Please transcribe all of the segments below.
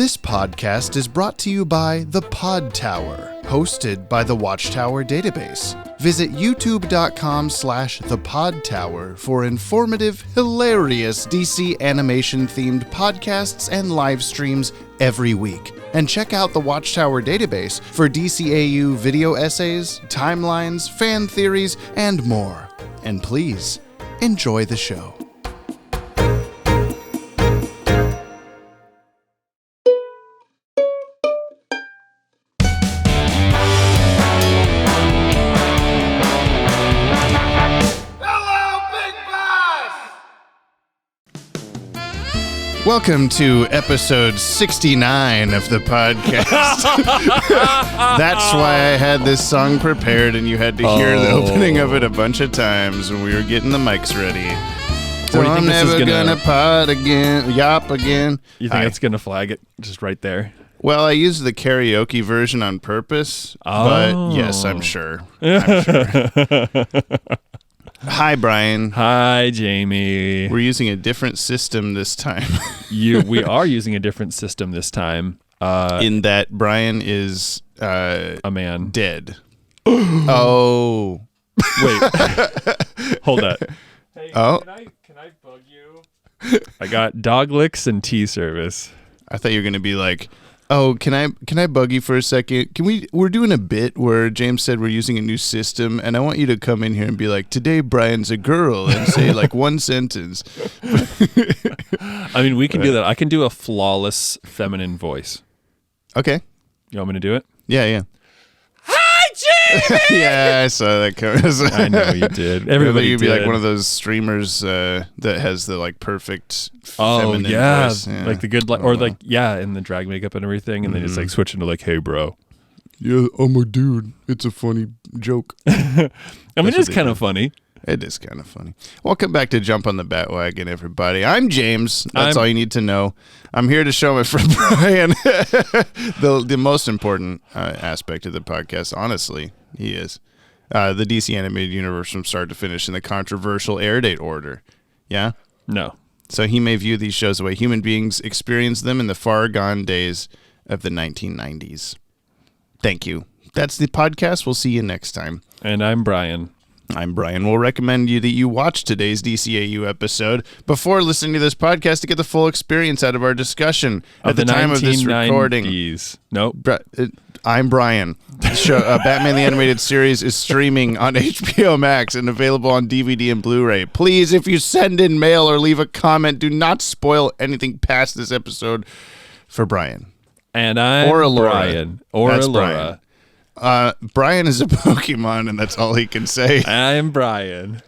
This podcast is brought to you by the Podtower, hosted by the Watchtower database. Visit youtube.com/thepodtower for informative, hilarious DC animation-themed podcasts and live streams every week. And check out the Watchtower database for DCAU video essays, timelines, fan theories, and more. And please, enjoy the show. Welcome to episode 69 of the podcast. That's why I had this song prepared and you had to hear the opening of it a bunch of times when we were getting the mics ready. So I'm never gonna pod again, yop again. You think it's gonna flag it just right there? Well, I used the karaoke version on purpose, but yes, I'm sure. Hi, Brian. Hi, Jamie. We're using a different system this time. We are using a different system this time. In that Brian is a man. Dead. Oh. Wait. Hold that. Hey, can I bug you? I got dog licks and tea service. I thought you were gonna be like, oh, can I bug you for a second? We're doing a bit where James said we're using a new system, and I want you to come in here and be like, today Brian's a girl, and say like one sentence. I mean, we can do that. I can do a flawless feminine voice. Okay. You want me to do it? Yeah. Hi, Jamie! Yeah, I saw that coming. I know you did. Everybody you'd did. be like one of those streamers that has the like perfect feminine voice. Yeah. Like the good, or like, in the drag makeup and everything, and then it's like switching to like, hey, bro. Yeah, I'm a dude. It's a funny joke. I mean, it's kind of funny. It is kind of funny. Welcome back to Jump on the Bat-Wagon, everybody. I'm James. That's all you need to know. I'm here to show my friend Brian the most important aspect of the podcast. Honestly, he is. The DC animated universe from start to finish in the controversial airdate order. Yeah? No. So he may view these shows the way human beings experienced them in the far gone days of the 1990s. Thank you. That's the podcast. We'll see you next time. And I'm Brian. We'll recommend you that you watch today's DCAU episode before listening to this podcast to get the full experience out of our discussion at the time of this recording. Nope. I'm Brian. The show, Batman the Animated Series is streaming on HBO Max and available on DVD and Blu-ray. Please, if you send in mail or leave a comment, do not spoil anything past this episode for Brian. And I'm Brian. Or That's Laura. Brian. Brian is a Pokemon, and that's all he can say. I'm Brian.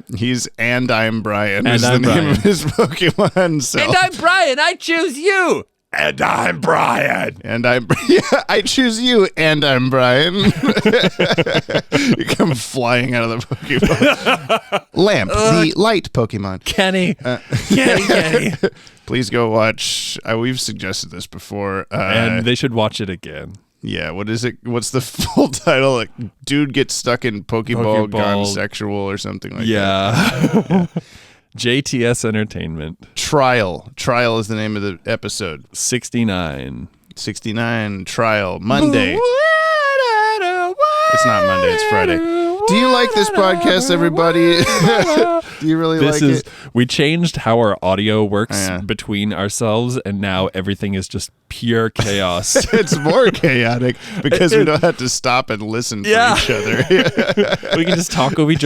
I'm Brian. And is I'm the name Brian. of his Pokemon self. And I'm Brian. I choose you. And I'm Brian. I choose you, and I'm Brian. You come flying out of the Pokemon. Lamp, the light Pokemon. Kenny. Kenny. Please go watch. We've suggested this before. And they should watch it again. Yeah, what is it? What's the full title? Like, dude gets stuck in Pokeball gone sexual or something like that. Yeah. JTS Entertainment. Trial is the name of the episode. 69. Trial. Monday. It's not Monday, it's Friday. Do you like this podcast, everybody? Do you really like it? We changed how our audio works between ourselves, and now everything is just pure chaos. It's more chaotic because we don't have to stop and listen for each other. We can just talk over each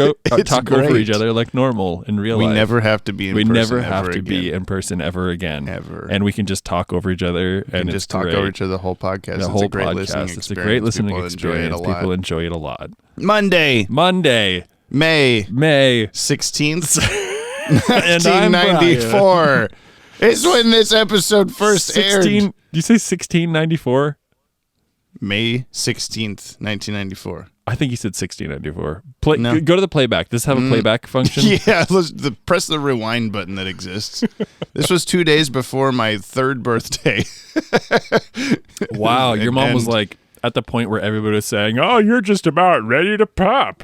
other like normal in real life. We never have to be in person. We never have to be in person ever again. Ever. And we can just talk over each other. And just talk over each other the whole podcast. It's a great listening experience. It's a great listening experience. People enjoy it a lot. Monday. May 16th. 1994 is when this episode first aired. Did you say 1694? May 16th, 1994. I think you said 1694. No. Go to the playback. Does this have a playback function? Yeah, press the rewind button that exists. This was 2 days before my 3rd birthday. Wow, your mom was like at the point where everybody was saying, "Oh, you're just about ready to pop."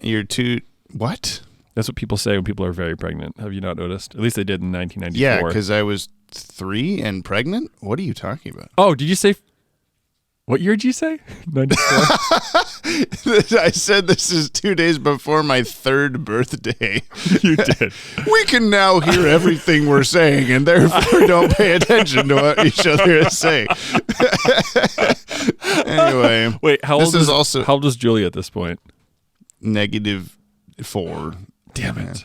You're too... What? That's what people say when people are very pregnant. Have you not noticed? At least they did in 1994. Yeah, because I was 93 and pregnant? What are you talking about? Oh, did you say... What year did you say? 94? I said this is 2 days before my 3rd birthday. You did. We can now hear everything we're saying, and therefore don't pay attention to what each other is saying. Anyway. Wait, how old is Julie at this point? -4. Damn it.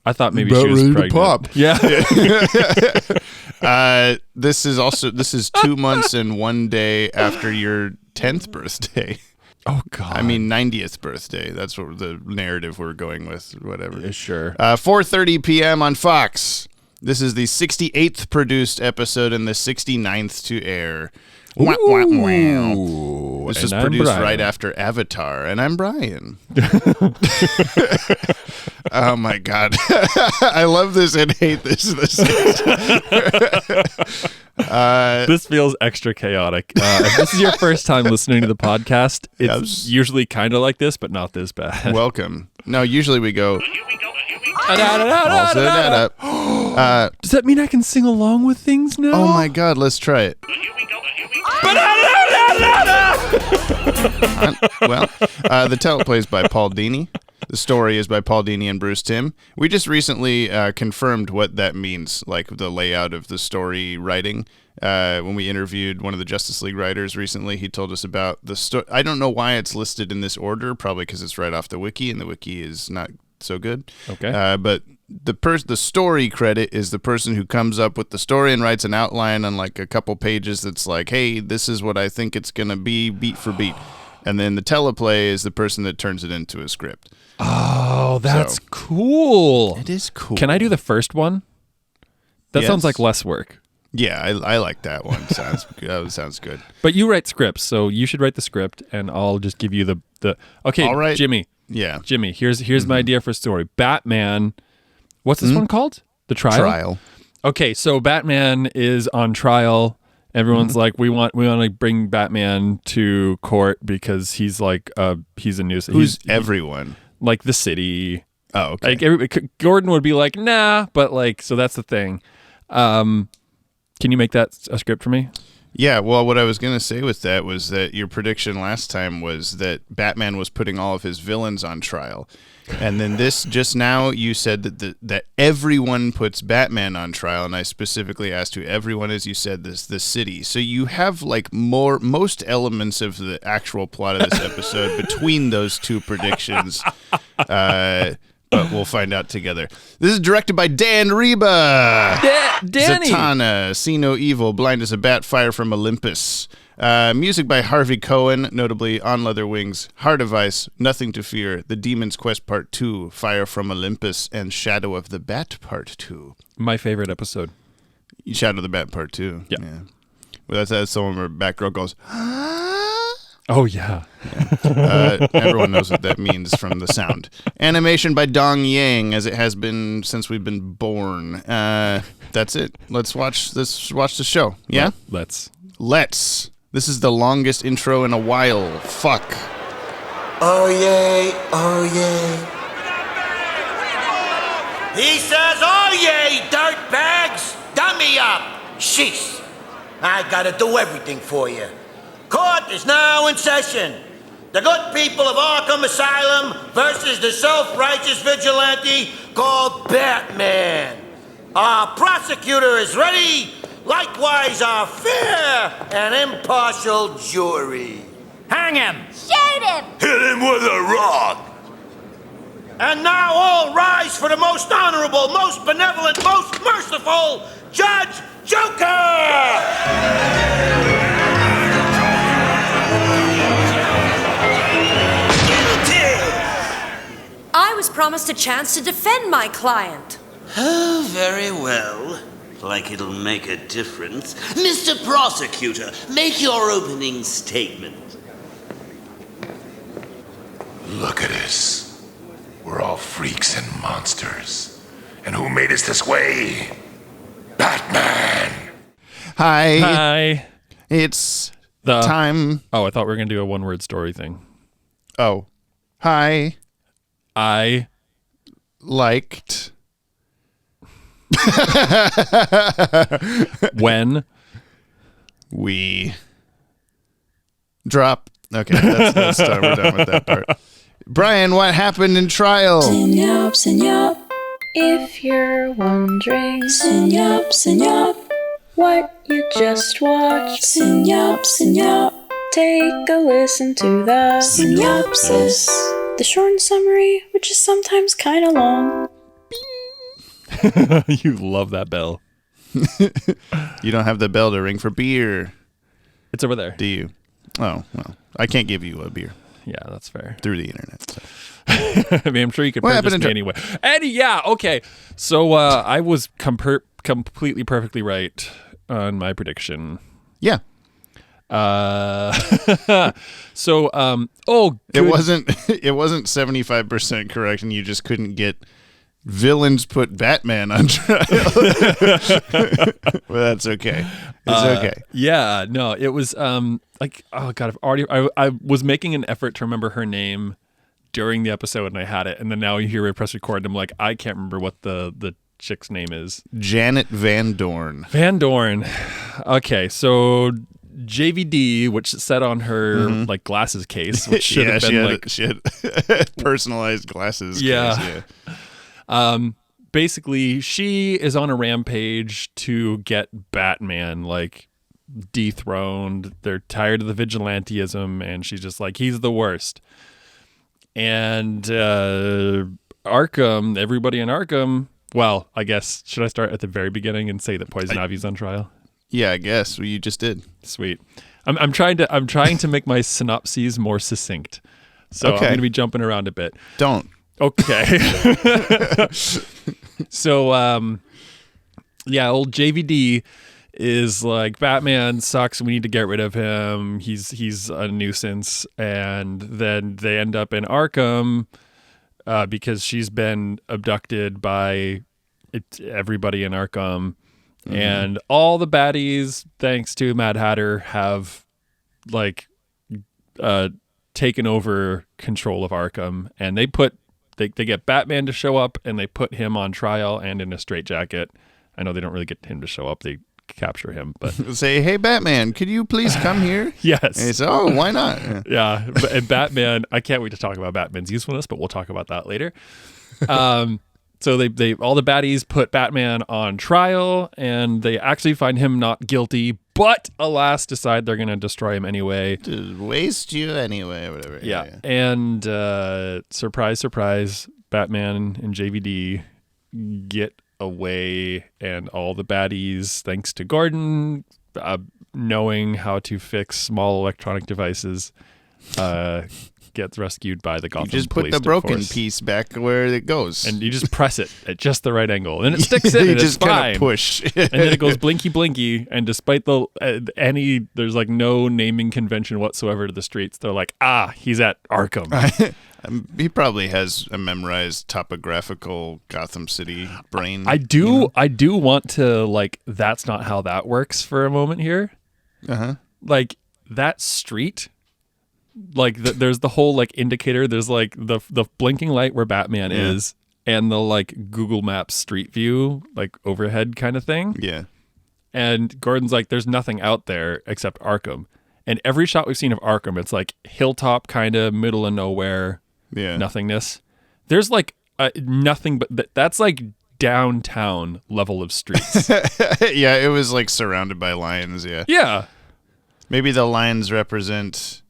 I thought maybe she was pregnant. To pop. Yeah. This is 2 months and 1 day after your 10th birthday. Oh God. I mean 90th birthday. That's what the narrative we're going with. Whatever. Yeah, sure. 4:30 p.m. on Fox. This is the 68th produced episode and the 69th to air. Wah, wah, wah. This was produced right after Avatar, and I'm Brian. Oh my God. I love this and hate this. This feels extra chaotic. If this is your first time listening to the podcast, it's usually kind of like this, but not this bad. Welcome. No, usually we go. Does that mean I can sing along with things now? Oh my God, let's try it. The teleplay is by Paul Dini. The story is by Paul Dini and Bruce Timm. We just recently confirmed what that means, like the layout of the story writing. When we interviewed one of the Justice League writers recently, he told us about the story. I don't know why it's listed in this order, probably because it's right off the wiki, and the wiki is not so good. Okay. But the story credit is the person who comes up with the story and writes an outline on like a couple pages that's like, hey, this is what I think it's going to be beat for beat. And then the teleplay is the person that turns it into a script. Oh, that's cool. It is cool. Can I do the first one? That sounds like less work. Yeah, I like that one. Sounds good. But you write scripts, so you should write the script, and I'll just give you the okay, all right. Jimmy. Yeah. Jimmy, here's my idea for a story. Batman. What's this one called? The Trial? Okay, so Batman is on trial. Everyone's like, we want to bring Batman to court because he's like he's a nuisance. Who's everyone? Like the city. Oh, okay. Like Gordon would be like, nah, but like, so that's the thing. Can you make that a script for me? Yeah, well, what I was going to say with that was that your prediction last time was that Batman was putting all of his villains on trial. And then this, just now, you said that everyone puts Batman on trial, and I specifically asked who everyone is. You said the city. So you have like most elements of the actual plot of this episode between those two predictions. But we'll find out together. This is directed by Dan Riba. Danny. Zatanna, See No Evil, Blind as a Bat, Fire from Olympus. Music by Harvey Cohen, notably On Leather Wings, Heart of Ice, Nothing to Fear, The Demon's Quest Part 2, Fire from Olympus, and Shadow of the Bat Part 2. My favorite episode. Shadow of the Bat Part 2. Yeah. Well, that's the one where Batgirl goes, oh, yeah. Everyone knows what that means from the sound. Animation by Dong Yang, as it has been since we've been born. That's it. Let's watch the show. Yeah? Let's. This is the longest intro in a while. Fuck. Oh, yay. Oh, yay. He says, oh, yay, dirtbags. Dummy up. Sheesh. I gotta do everything for you. Court is now in session. The good people of Arkham Asylum versus the self-righteous vigilante called Batman. Our prosecutor is ready, likewise our fair and impartial jury. Hang him! Shoot him! Hit him with a rock! And now all rise for the most honorable, most benevolent, most merciful Judge Joker! I was promised a chance to defend my client. Oh, very well. Like it'll make a difference. Mr. Prosecutor, make your opening statement. Look at us. We're all freaks and monsters. And who made us this way? Batman! Hi. It's the time. Oh, I thought we were going to do a one-word story thing. Oh. Hi. I liked When we drop. Okay, that's done. We're done with that part. Brian, what happened in trial? Synyop. If you're wondering, Synyop. What you just watched, Synyop. Take a listen to the synopsis. The short summary, which is sometimes kind of long. You love that bell. You don't have the bell to ring for beer. It's over there. Do you? Oh, well, I can't give you a beer. Yeah, that's fair. Through the internet. So. I mean, I'm sure you could purchase me anyway. Yeah, okay. So I was completely perfectly right on my prediction. Yeah. So it wasn't 75% correct, and you just couldn't get villains put Batman on trial. Well, that's okay. It's okay. Yeah, no, it was like, oh god, I was making an effort to remember her name during the episode, and I had it, and then now you hear me press record, and I'm like, I can't remember what the chick's name is. Janet Van Dorn. Van Dorn. Okay, so JVD, which said on her like glasses case, which should have been she had personalized glasses. Yeah. Case, yeah. Basically, she is on a rampage to get Batman like dethroned. They're tired of the vigilantism, and she's just like, he's the worst. And Arkham, everybody in Arkham. Well, I guess should I start at the very beginning and say that Poison Ivy's on trial? Yeah, I guess. Well, you just did. Sweet. I'm trying to make my synopses more succinct. So I'm going to be jumping around a bit. Don't. Okay. So yeah, old JVD is like, Batman sucks, we need to get rid of him. He's a nuisance. And then they end up in Arkham because she's been abducted by everybody in Arkham. Mm-hmm. And all the baddies, thanks to Mad Hatter, have like taken over control of Arkham, and they get Batman to show up, and they put him on trial and in a straitjacket. I know they don't really get him to show up; they capture him, but say, "Hey, Batman, could you please come here?" Yes. And he said, "Oh, why not?" Yeah, and Batman. I can't wait to talk about Batman's usefulness, but we'll talk about that later. So they all the baddies put Batman on trial, and they actually find him not guilty, but alas, decide they're going to destroy him anyway. To waste you anyway, whatever. Yeah. And surprise, surprise, Batman and JVD get away, and all the baddies, thanks to Gordon knowing how to fix small electronic devices, gets rescued by the Gotham police. You just put the broken piece back where it goes, and you just press it at just the right angle, and it sticks in. You and just kind of push, and then it goes blinky blinky. And despite there's like no naming convention whatsoever to the streets, they're like, he's at Arkham. He probably has a memorized topographical Gotham City brain. I do want to, like, that's not how that works for a moment here. Like, that street, like there's the whole like indicator, there's like the blinking light where Batman is, and the like Google Maps street view, like overhead kind of thing. Yeah. And Gordon's like, there's nothing out there except Arkham. And every shot we've seen of Arkham, it's like hilltop kind of middle of nowhere, nothingness. There's like nothing, but that's like downtown level of streets. Yeah, it was like surrounded by lions. Yeah. Maybe the lions represent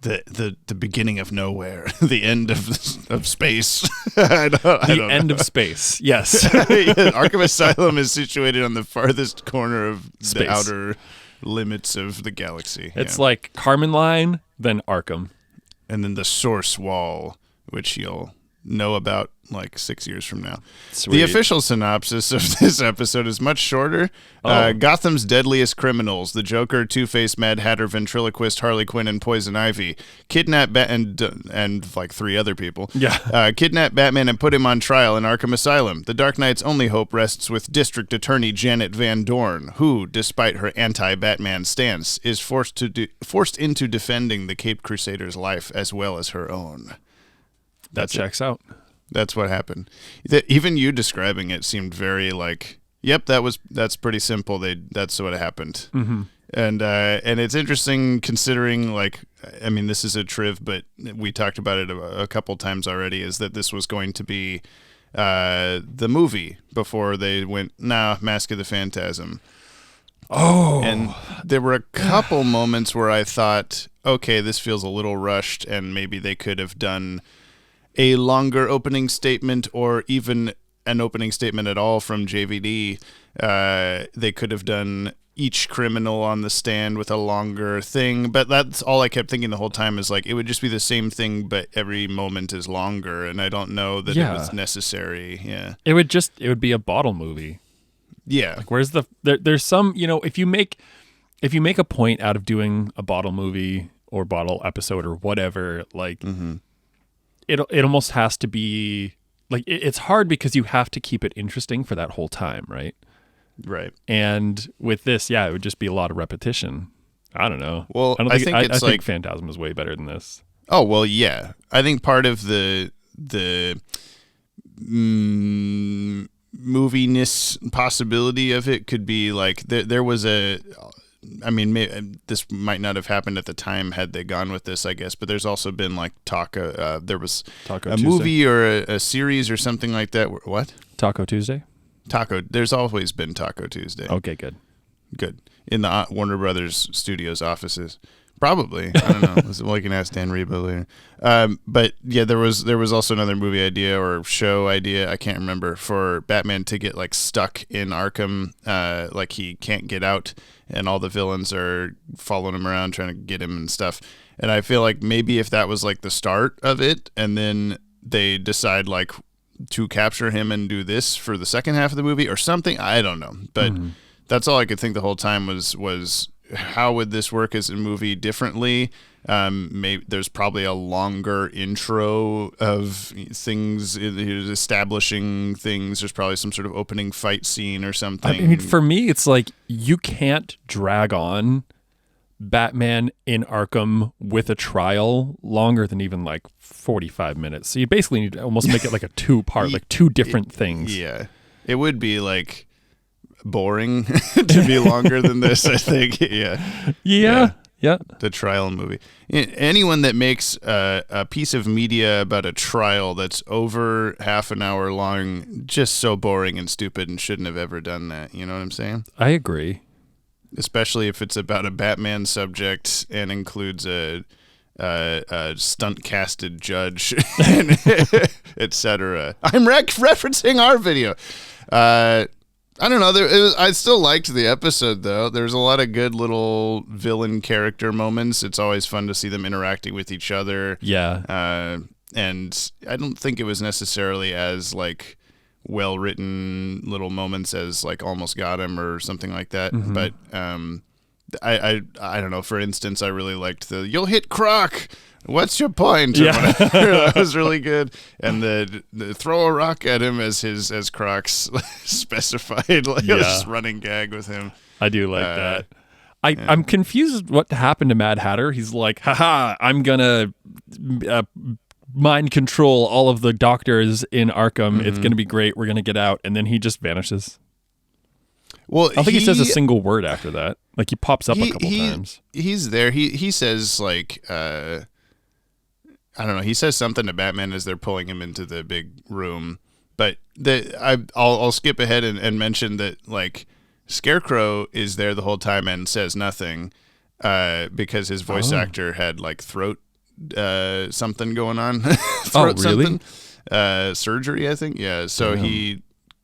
the beginning of nowhere, the end of space. I don't end know. of space. Yes. Arkham Asylum is situated on the farthest corner of space. The outer limits of the galaxy. It's like Carmen Line, then Arkham, and then the Source Wall, which you'll know about like 6 years from now. Sweet. The official synopsis of this episode is much shorter. Gotham's deadliest criminals, the Joker, Two-Face, Mad Hatter, Ventriloquist, Harley Quinn, and Poison Ivy, kidnap and like 3 other people. Kidnap Batman and put him on trial in Arkham Asylum. The Dark Knight's only hope rests with District Attorney Janet Van Dorn, who, despite her anti-Batman stance, is forced into defending the Caped Crusader's life as well as her own. That checks out. That's what happened. Even you describing it seemed very like Yep, that's pretty simple. That's what happened. Mm-hmm. And it's interesting considering, like, I mean, this is a triv, but we talked about it a couple times already, is that this was going to be the movie before they went, Mask of the Phantasm. Oh. And there were a couple moments where I thought, okay, this feels a little rushed, and maybe they could have done a longer opening statement, or even an opening statement at all from JVD. They could have done each criminal on the stand with a longer thing, but that's all I kept thinking the whole time, is like, it would just be the same thing, but every moment is longer, and I don't know that it was necessary. Yeah. It would be a bottle movie. Yeah. Like, where's there's some, if you make a point out of doing a bottle movie or bottle episode or whatever, like, it almost has to be like, it's hard because you have to keep it interesting for that whole time, right? Right. And with this, it would just be a lot of repetition. I don't know. Well, I think like Phantasm is way better than this. Oh, well, yeah. I think part of the moviness possibility of it could be like there was this might not have happened at the time had they gone with this, I guess, but there's also been like there was Taco a Tuesday. movie or a series or something like that. What? Taco Tuesday? There's always been Taco Tuesday. Okay, good. In the Warner Brothers Studios offices. Probably. I don't know. We can ask Dan Riba later. But yeah, there was also another movie idea or show idea, I can't remember, for Batman to get like stuck in Arkham, like he can't get out, and all the villains are following him around trying to get him and stuff. And I feel like maybe if that was like the start of it, and then they decide like to capture him and do this for the second half of the movie or something, I don't know. But that's all I could think the whole time was how would this work as a movie differently? Maybe there's probably a longer intro of things, establishing things. There's probably some sort of opening fight scene or something. I mean, for me, it's like you can't drag on Batman in Arkham with a trial longer than even like 45 minutes. So you basically need to almost make it like a two-part, like two different things. Yeah. It would be like boring to be longer than this, I think. Yeah. The trial movie. Anyone that makes a piece of media about a trial that's over half an hour long, just so boring and stupid, and shouldn't have ever done that. You know what I'm saying? I agree. Especially if it's about a Batman subject and includes a stunt casted judge, etc. I'm referencing our video. I don't know. I still liked the episode, though. There's a lot of good little villain character moments. It's always fun to see them interacting with each other. Yeah. And I don't think it was necessarily as like well-written little moments as like Almost Got Him or something like that. But I don't know. For instance, I really liked the "You'll hit Croc. What's your point?" Yeah. That was really good. And the throw a rock at him as Croc's specified, like just running gag with him. I do like that. I'm confused what happened to Mad Hatter. He's like, haha, I'm gonna mind control all of the doctors in Arkham. It's gonna be great. We're gonna get out, and then he just vanishes. Well, I don't think he says a single word after that. Like, he pops up a couple times. He's there. He says like I don't know. He says something to Batman as they're pulling him into the big room. But I'll skip ahead and mention that like Scarecrow is there the whole time and says nothing because his voice actor had like throat something going on. Throat really? Something. Surgery, I think. Yeah. So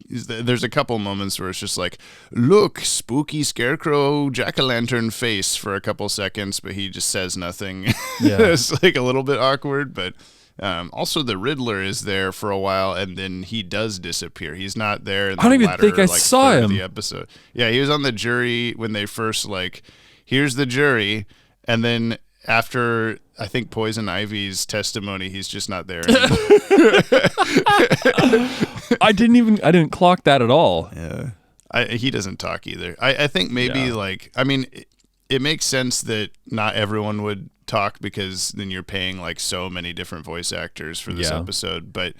there's a couple moments where it's just like, look, spooky Scarecrow jack-o'-lantern face for a couple seconds, but he just says nothing. Yeah. It's like a little bit awkward, but also the Riddler is there for a while, and then he does disappear. He's not there in the I don't even latter, think I like, saw third him. of the episode. Yeah, he was on the jury when they first like, here's the jury, and then after I think Poison Ivy's testimony, he's just not there anymore. I didn't clock that at all. Yeah. He doesn't talk either. I think maybe like, I mean, it makes sense that not everyone would talk because then you're paying like so many different voice actors for this episode. But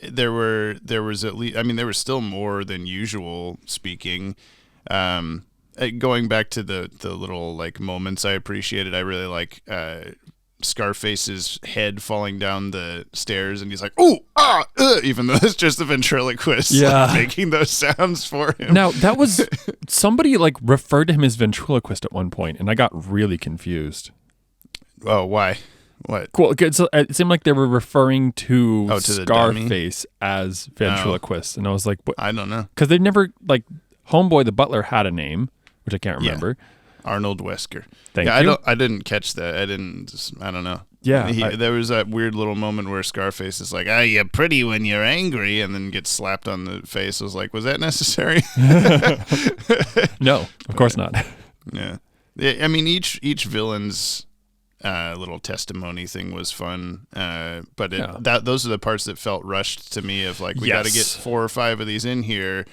there was at least, I mean, there was still more than usual speaking. Going back to the little like moments I appreciated, I really like Scarface's head falling down the stairs, and he's like, "Ooh, even though it's just the ventriloquist like, making those sounds for him. Now, that was somebody like referred to him as ventriloquist at one point, and I got really confused. Oh, why? What? Cool. So it seemed like they were referring to to Scarface as ventriloquist, and I was like, what? I don't know, because they've never like Homeboy the butler had a name, which I can't remember. Arnold Wesker. Thank you. I didn't catch that. I don't know. Yeah. There was that weird little moment where Scarface is like, you're pretty when you're angry, and then gets slapped on the face. I was like, was that necessary? No, of course not. Yeah. I mean, each villain's little testimony thing was fun, but those are the parts that felt rushed to me of like, we got to get 4 or 5 of these in here.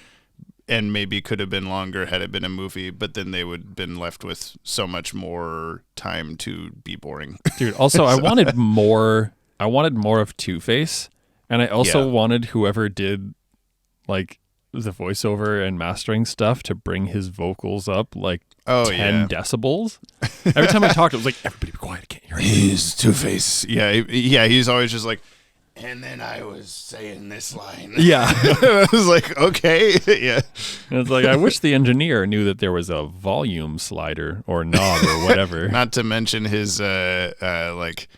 And maybe could have been longer had it been a movie, but then they would have been left with so much more time to be boring. Dude, also, I wanted more of Two-Face, and I also wanted whoever did like the voiceover and mastering stuff to bring his vocals up like 10 decibels. Every time I talked, it was like, everybody be quiet, I can't hear anything. He's Two-Face. Yeah, he's always just like, and then I was saying this line. Yeah. I was like, okay. Yeah. And it's like, I wish the engineer knew that there was a volume slider or knob or whatever. Not to mention his like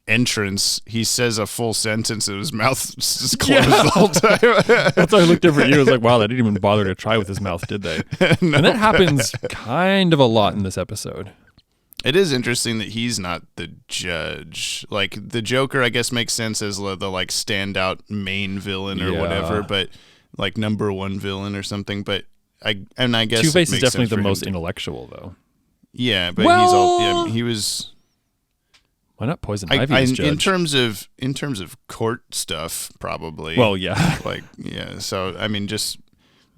entrance. He says a full sentence and his mouth just closed the whole time. That's why I looked over at you. I was like, wow, they didn't even bother to try with his mouth, did they? No. And that happens kind of a lot in this episode. It is interesting that he's not the judge. Like the Joker, I guess, makes sense as the like standout main villain or whatever, but like number 1 villain or something. But I guess Two-Face is definitely the most intellectual, though. Yeah, but he was. Why not Poison Ivy as judge? In terms of court stuff, probably. Well, yeah, So I mean,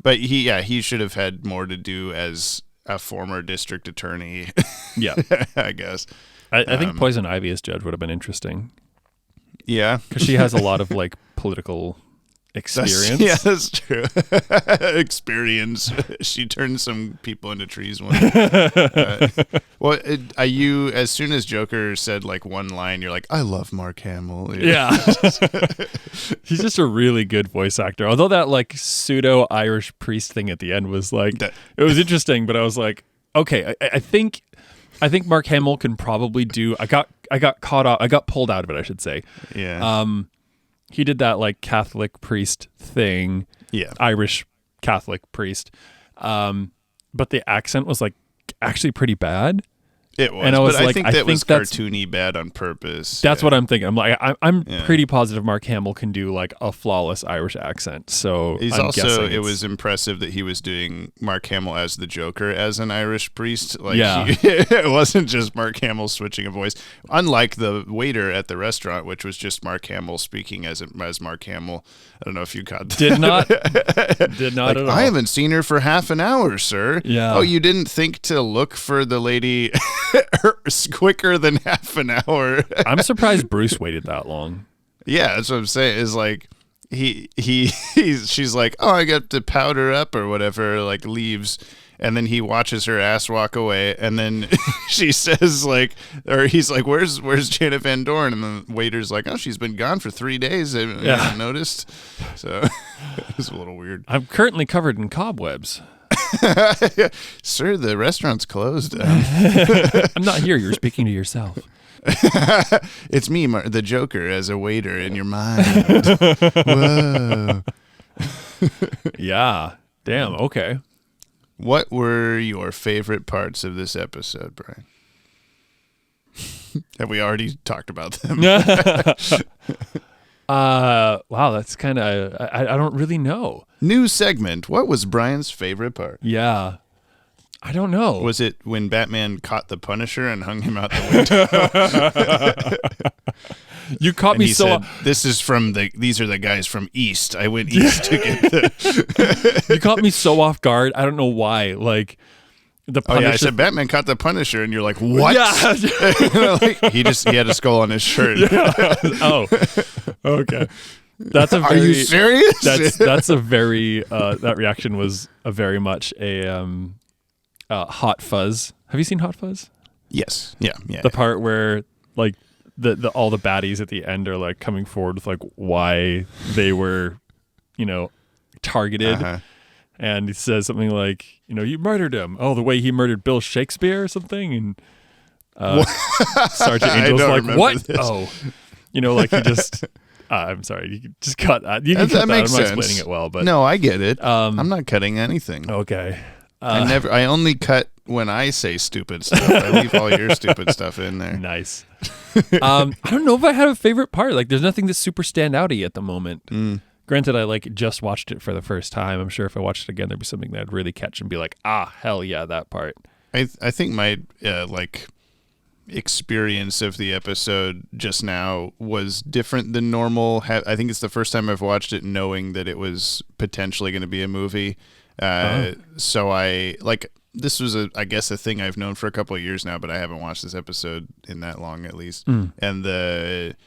but he should have had more to do as a former district attorney. Yeah. I guess. I think Poison Ivy as judge would have been interesting. Yeah. Because she has a lot of like political experience. That's true. Experience. She turned some people into trees once. You, as soon as Joker said like one line, you're like, I love Mark Hamill. Yeah. He's just a really good voice actor. Although that like pseudo Irish priest thing at the end was like, it was interesting, but I was like, okay, I think Mark Hamill can probably do. I got pulled out of it, I should say. Yeah. He did that like Catholic priest thing. Yeah. Irish Catholic priest. But the accent was like actually pretty bad. It was, and I was but like, I think that was cartoony bad on purpose. That's what I'm thinking. I'm like, I'm pretty positive Mark Hamill can do like a flawless Irish accent. So it was impressive that he was doing Mark Hamill as the Joker as an Irish priest. Like, it wasn't just Mark Hamill switching a voice. Unlike the waiter at the restaurant, which was just Mark Hamill speaking as Mark Hamill. I don't know if you caught that. Did not like, at all. I haven't seen her for half an hour, sir. Yeah. Oh, you didn't think to look for the lady quicker than half an hour. I'm surprised Bruce waited that long. Yeah, that's what I'm saying. Is like she's like, oh, I got to powder up or whatever, like leaves. And then he watches her ass walk away, and then she says like, or he's like, "Where's Janet Van Dorn?" And the waiter's like, "Oh, she's been gone for 3 days. I haven't noticed." So it was a little weird. I'm currently covered in cobwebs. Sir, the restaurant's closed. I'm not here. You're speaking to yourself. It's me, the Joker, as a waiter in your mind. Whoa. Yeah. Damn. Okay. What were your favorite parts of this episode, Brian? Have we already talked about them? Wow, that's kind of, I don't really know. New segment. What was Brian's favorite part? Yeah. I don't know. Was it when Batman caught the Punisher and hung him out the window? You caught me so. Said, this is from these are the guys from East. I went East to get the. You caught me so off guard. I don't know why. Like the Punisher. I said Batman caught the Punisher, and you're like, what? Yeah. Like, he had a skull on his shirt. Yeah. Oh, okay. That's a very, Are you serious? That's a very that reaction was a very much a Hot Fuzz. Have you seen Hot Fuzz? Yes. Yeah. The part where like the all the baddies at the end are like coming forward with like why they were, targeted. And he says something like, you murdered him. Oh, the way he murdered Bill Shakespeare or something. And Sergeant Angel's like, what? This. Oh, like he just, I'm sorry. You just cut that. You can cut that. Makes I'm not sense. explaining it well, but no, I get it. I'm not cutting anything. Okay. I only cut when I say stupid stuff. I leave all your stupid stuff in there. Nice. I don't know if I had a favorite part. Like, there's nothing that's super standouty at the moment. Granted, I just watched it for the first time. I'm sure if I watched it again, there'd be something that I'd really catch and be like, hell yeah, that part. I think my experience of the episode just now was different than normal. I think it's the first time I've watched it knowing that it was potentially going to be a movie. So this was I guess a thing I've known for a couple of years now, but I haven't watched this episode in that long at least. And the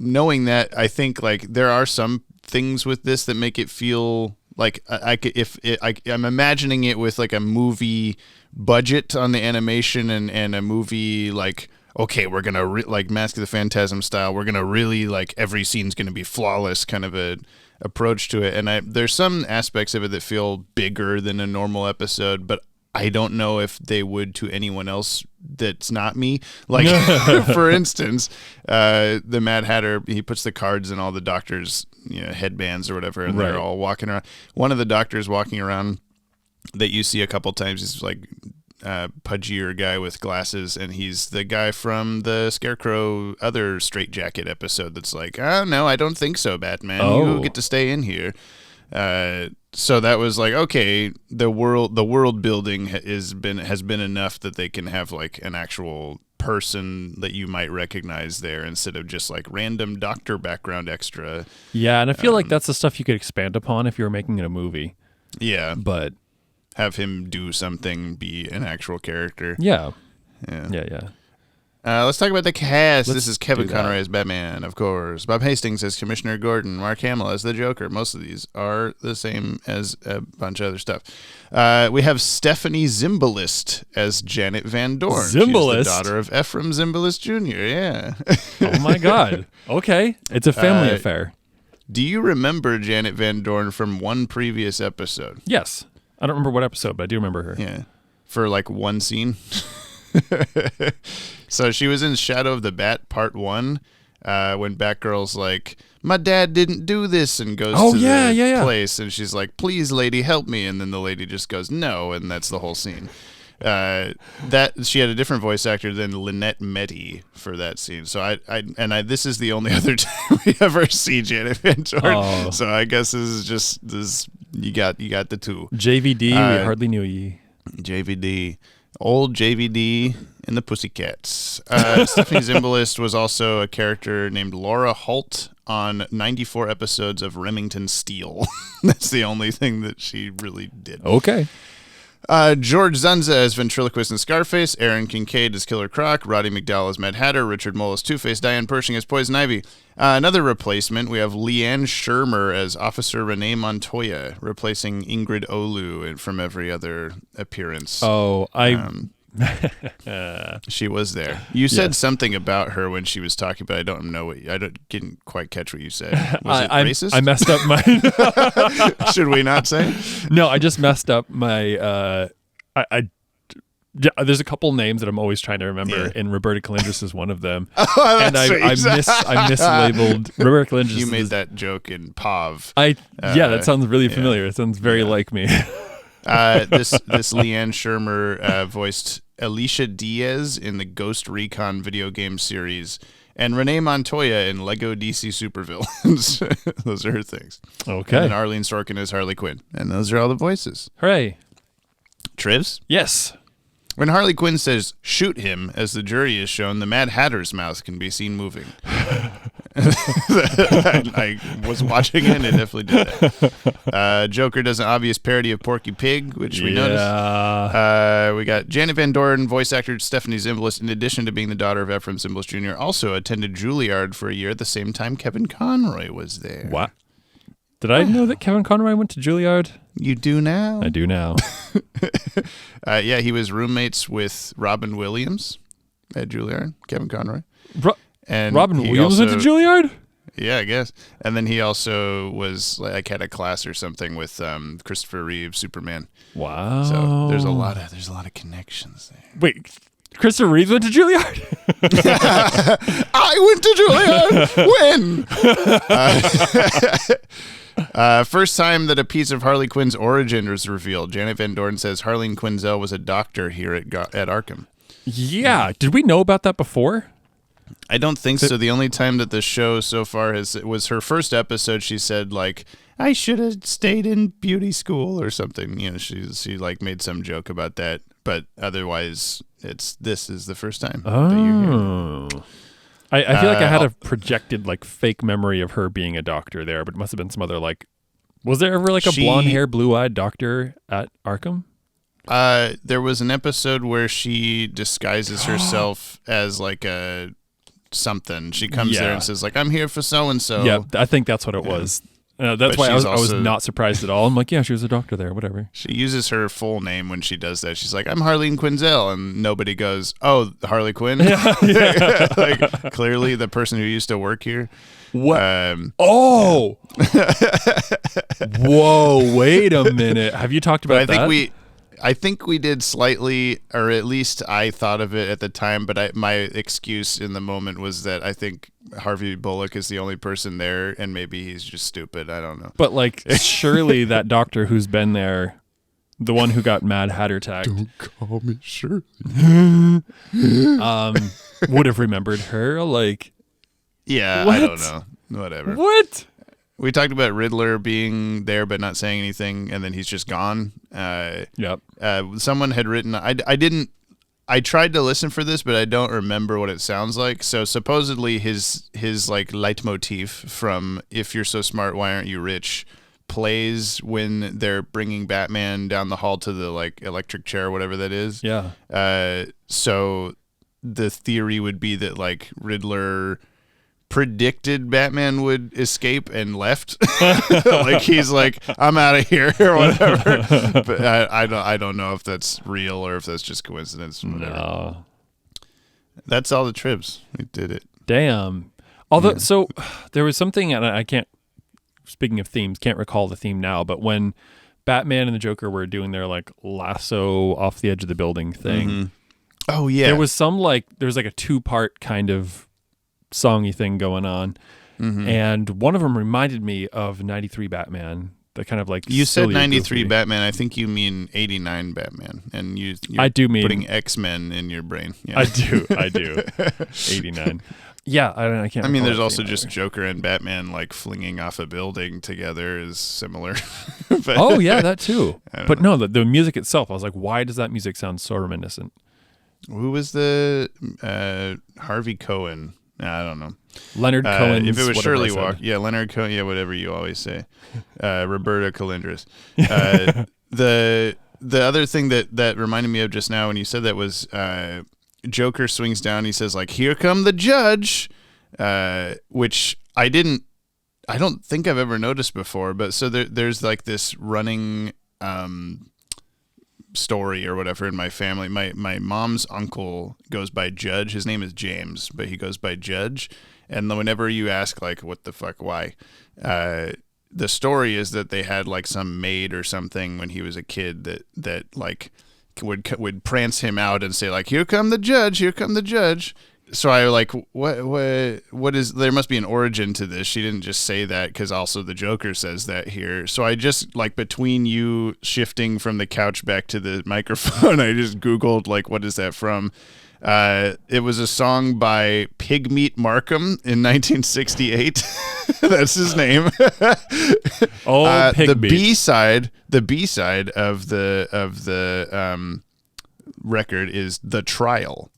knowing that, I think there are some things with this that make it feel like I'm imagining it with like a movie budget on the animation and a movie okay, we're gonna Mask of the Phantasm style. We're gonna really every scene's gonna be flawless, kind of a approach to it. And there's some aspects of it that feel bigger than a normal episode, but I don't know if they would to anyone else that's not me. For instance, the Mad Hatter, he puts the cards in all the doctors' headbands or whatever, and they're all walking around. One of the doctors walking around that you see a couple times is pudgier guy with glasses, and he's the guy from the Scarecrow other Straitjacket episode that's oh no, I don't think so, Batman. You get to stay in here. So that was okay, the world building has been enough that they can have an actual person that you might recognize there instead of just random doctor background extra. Yeah, and I feel that's the stuff you could expand upon if you were making it a movie. Yeah. But have him do something, be an actual character. Yeah. Let's talk about the cast. This is Kevin Conroy as Batman, of course. Bob Hastings as Commissioner Gordon. Mark Hamill as the Joker. Most of these are the same as a bunch of other stuff. We have Stephanie Zimbalist as Janet Van Dorn. Zimbalist? She's the daughter of Ephraim Zimbalist Jr., yeah. Oh my God. Okay. It's a family affair. Do you remember Janet Van Dorn from one previous episode? Yes. I don't remember what episode, but I do remember her. Yeah. For one scene. So she was in Shadow of the Bat Part 1 when Batgirl's my dad didn't do this, and goes to the place, and she's like, please, lady, help me. And then the lady just goes, no, and that's the whole scene. That she had a different voice actor than Lynette Metty for that scene. So this is the only other time we ever see Janet Van Dorn. So I guess this is just this. You got the two. JVD, we hardly knew ye. JVD, old JVD and the Pussycats. Stephanie Zimbalist was also a character named Laura Holt on 94 episodes of Remington Steele. That's the only thing that she really did. Okay. George Zunza as Ventriloquist and Scarface, Aaron Kincaid as Killer Croc, Roddy McDowell as Mad Hatter, Richard Mole as Two-Face, Diane Pershing as Poison Ivy. Another replacement, we have Leanne Shermer as Officer Renee Montoya, replacing Ingrid Olu from every other appearance. She was there. You said something about her when she was talking, but I don't know didn't quite catch what you said. Was it racist? I messed up my. Should we not say? No, I just messed up my. There's a couple names that I'm always trying to remember, and Roberta Calindris is one of them. And I mislabeled Roberta Calindris. You made that joke in POV. That sounds really familiar. It sounds very like me. This Leanne Shermer voiced Alicia Diaz in the Ghost Recon video game series, and Renee Montoya in Lego DC Supervillains. Those are her things. Okay. And then Arlene Sorkin as Harley Quinn. And those are all the voices. Hooray. Trivs? Yes. When Harley Quinn says, shoot him, as the jury is shown, the Mad Hatter's mouth can be seen moving. I was watching it and it definitely did that. Joker does an obvious parody of Porky Pig, which we noticed. We got Janet Van Doren, voice actor Stephanie Zimbalist, in addition to being the daughter of Ephraim Zimbalist Jr., also attended Juilliard for a year at the same time Kevin Conroy was there. What? Did I know that Kevin Conroy went to Juilliard? You do now. I do now. Yeah, he was roommates with Robin Williams at Juilliard, Kevin Conroy. And Robin Williams went to Juilliard? Yeah, I guess. And then he also was like had a class or something with Christopher Reeve, Superman. Wow. So there's a lot of connections there. Wait, Christopher Reeve went to Juilliard? I went to Juilliard. When? First time that a piece of Harley Quinn's origin was revealed. Janet Van Doren says Harleen Quinzel was a doctor here at Arkham. Yeah. Did we know about that before? I don't think so. The only time that the show so far was her first episode. She said like, I should have stayed in beauty school or something. You know, she like made some joke about that. But otherwise, this is the first time. Oh. That you hear. I feel like I had a projected like fake memory of her being a doctor there, but it must have been some other like. Was there ever like a blonde hair, blue eyed doctor at Arkham? There was an episode where she disguises herself as like a something. She comes there and says like, I'm here for so and so. Yeah, I think that's what it was. That's why I was not surprised at all. I'm like, yeah, she was a doctor there, whatever. She uses her full name when she does that. She's like, I'm Harleen Quinzel, and nobody goes, oh, Harley Quinn? Yeah. Like, clearly the person who used to work here. What? Whoa, wait a minute. Have you talked about that? I think we did slightly, or at least I thought of it at the time, but my excuse in the moment was that I think Harvey Bullock is the only person there, and maybe he's just stupid. I don't know. But like, surely that doctor who's been there, the one who got Mad Hatter tagged. Don't call me Shirley. Would have remembered her. Like, yeah, what? I don't know. Whatever. What? We talked about Riddler being there but not saying anything, and then he's just gone. Yep. Someone had written. I tried to listen for this, but I don't remember what it sounds like. So supposedly his like leitmotif from "If You're So Smart, Why Aren't You Rich" plays when they're bringing Batman down the hall to the like electric chair, or whatever that is. Yeah. So the theory would be that like Riddler predicted Batman would escape and left. Like he's like, I'm out of here or whatever. But I don't know if that's real or if that's just coincidence. Whatever. No. That's all the trips. We did it. Damn. Although, so there was something, and I can't, speaking of themes, can't recall the theme now, but when Batman and the Joker were doing their like lasso off the edge of the building thing. Mm-hmm. Oh yeah. There was like a 2-part kind of songy thing going on, and one of them reminded me of 93 Batman. The kind of like you said 93 goofy. Batman. I think you mean 89 Batman, and you're I do mean putting X-Men in your brain. Yeah. I do 89. Yeah, I can't. I mean, there's also just Joker and Batman like flinging off a building together is similar. But, oh yeah, that too. But no, the music itself. I was like, why does that music sound so reminiscent? Who was the Harvey Cohen? I don't know. Leonard Cohen. If it was Shirley Walker. Yeah, Leonard Cohen. Yeah, whatever you always say. Roberta Calindres. The other thing that reminded me of just now when you said that was Joker swings down. He says like, "Here come the judge," which I don't think I've ever noticed before. But so there's like this running story or whatever in my family. My mom's uncle goes by Judge. His name is James, but he goes by Judge. And whenever you ask like, what the fuck, why? The story is that they had like some maid or something when he was a kid that like would prance him out and say like, here come the judge, here come the judge. So I like, what is, there must be an origin to this. She didn't just say that because also the Joker says that here. So I just like between you shifting from the couch back to the microphone, I just Googled like, what is that from? It was a song by Pigmeat Markham in 1968. That's his name. Oh, the B-side of the record is The Trial.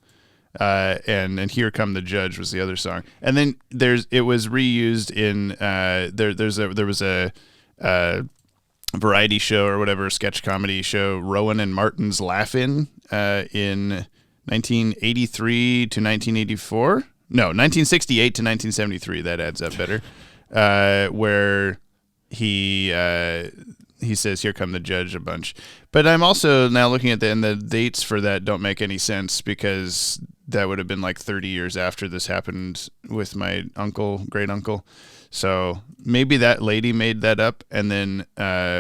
and Here Come the Judge was the other song. And then it was reused in there was a variety show or whatever, sketch comedy show, Rowan and Martin's Laugh-In, in 1983 to 1984. No, 1968 to 1973. That adds up better. Where he says, "Here come the judge" a bunch. But I'm also now looking at the dates for that don't make any sense, because that would have been like 30 years after this happened with my great uncle. So maybe that lady made that up, and then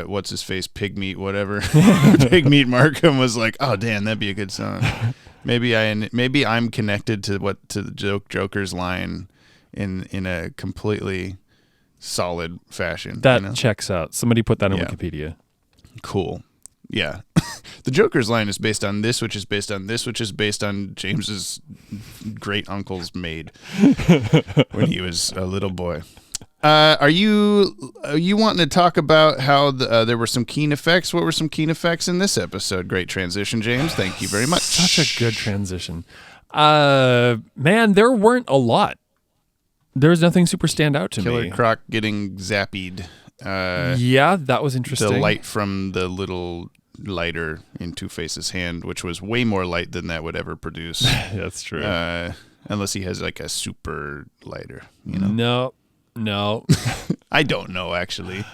what's his face, Pigmeat, whatever, Pigmeat Markham was like, "Oh, damn, that'd be a good song." Maybe I'm connected to the Joker's line in a completely solid fashion. That checks out. Somebody put that on Wikipedia. Cool. Yeah. The Joker's line is based on this, which is based on this, which is based on James's great uncle's maid when he was a little boy. Are you wanting to talk about how there were some keen effects? What were some keen effects in this episode? Great transition, James. Thank you very much. Such a good transition. Man, there weren't a lot. There was nothing super stand out to me. Killer Croc getting zappied. Yeah, that was interesting. The light from the little lighter in Two-Face's hand, which was way more light than that would ever produce. That's true. Unless he has like a super lighter, you know? No. I don't know, actually.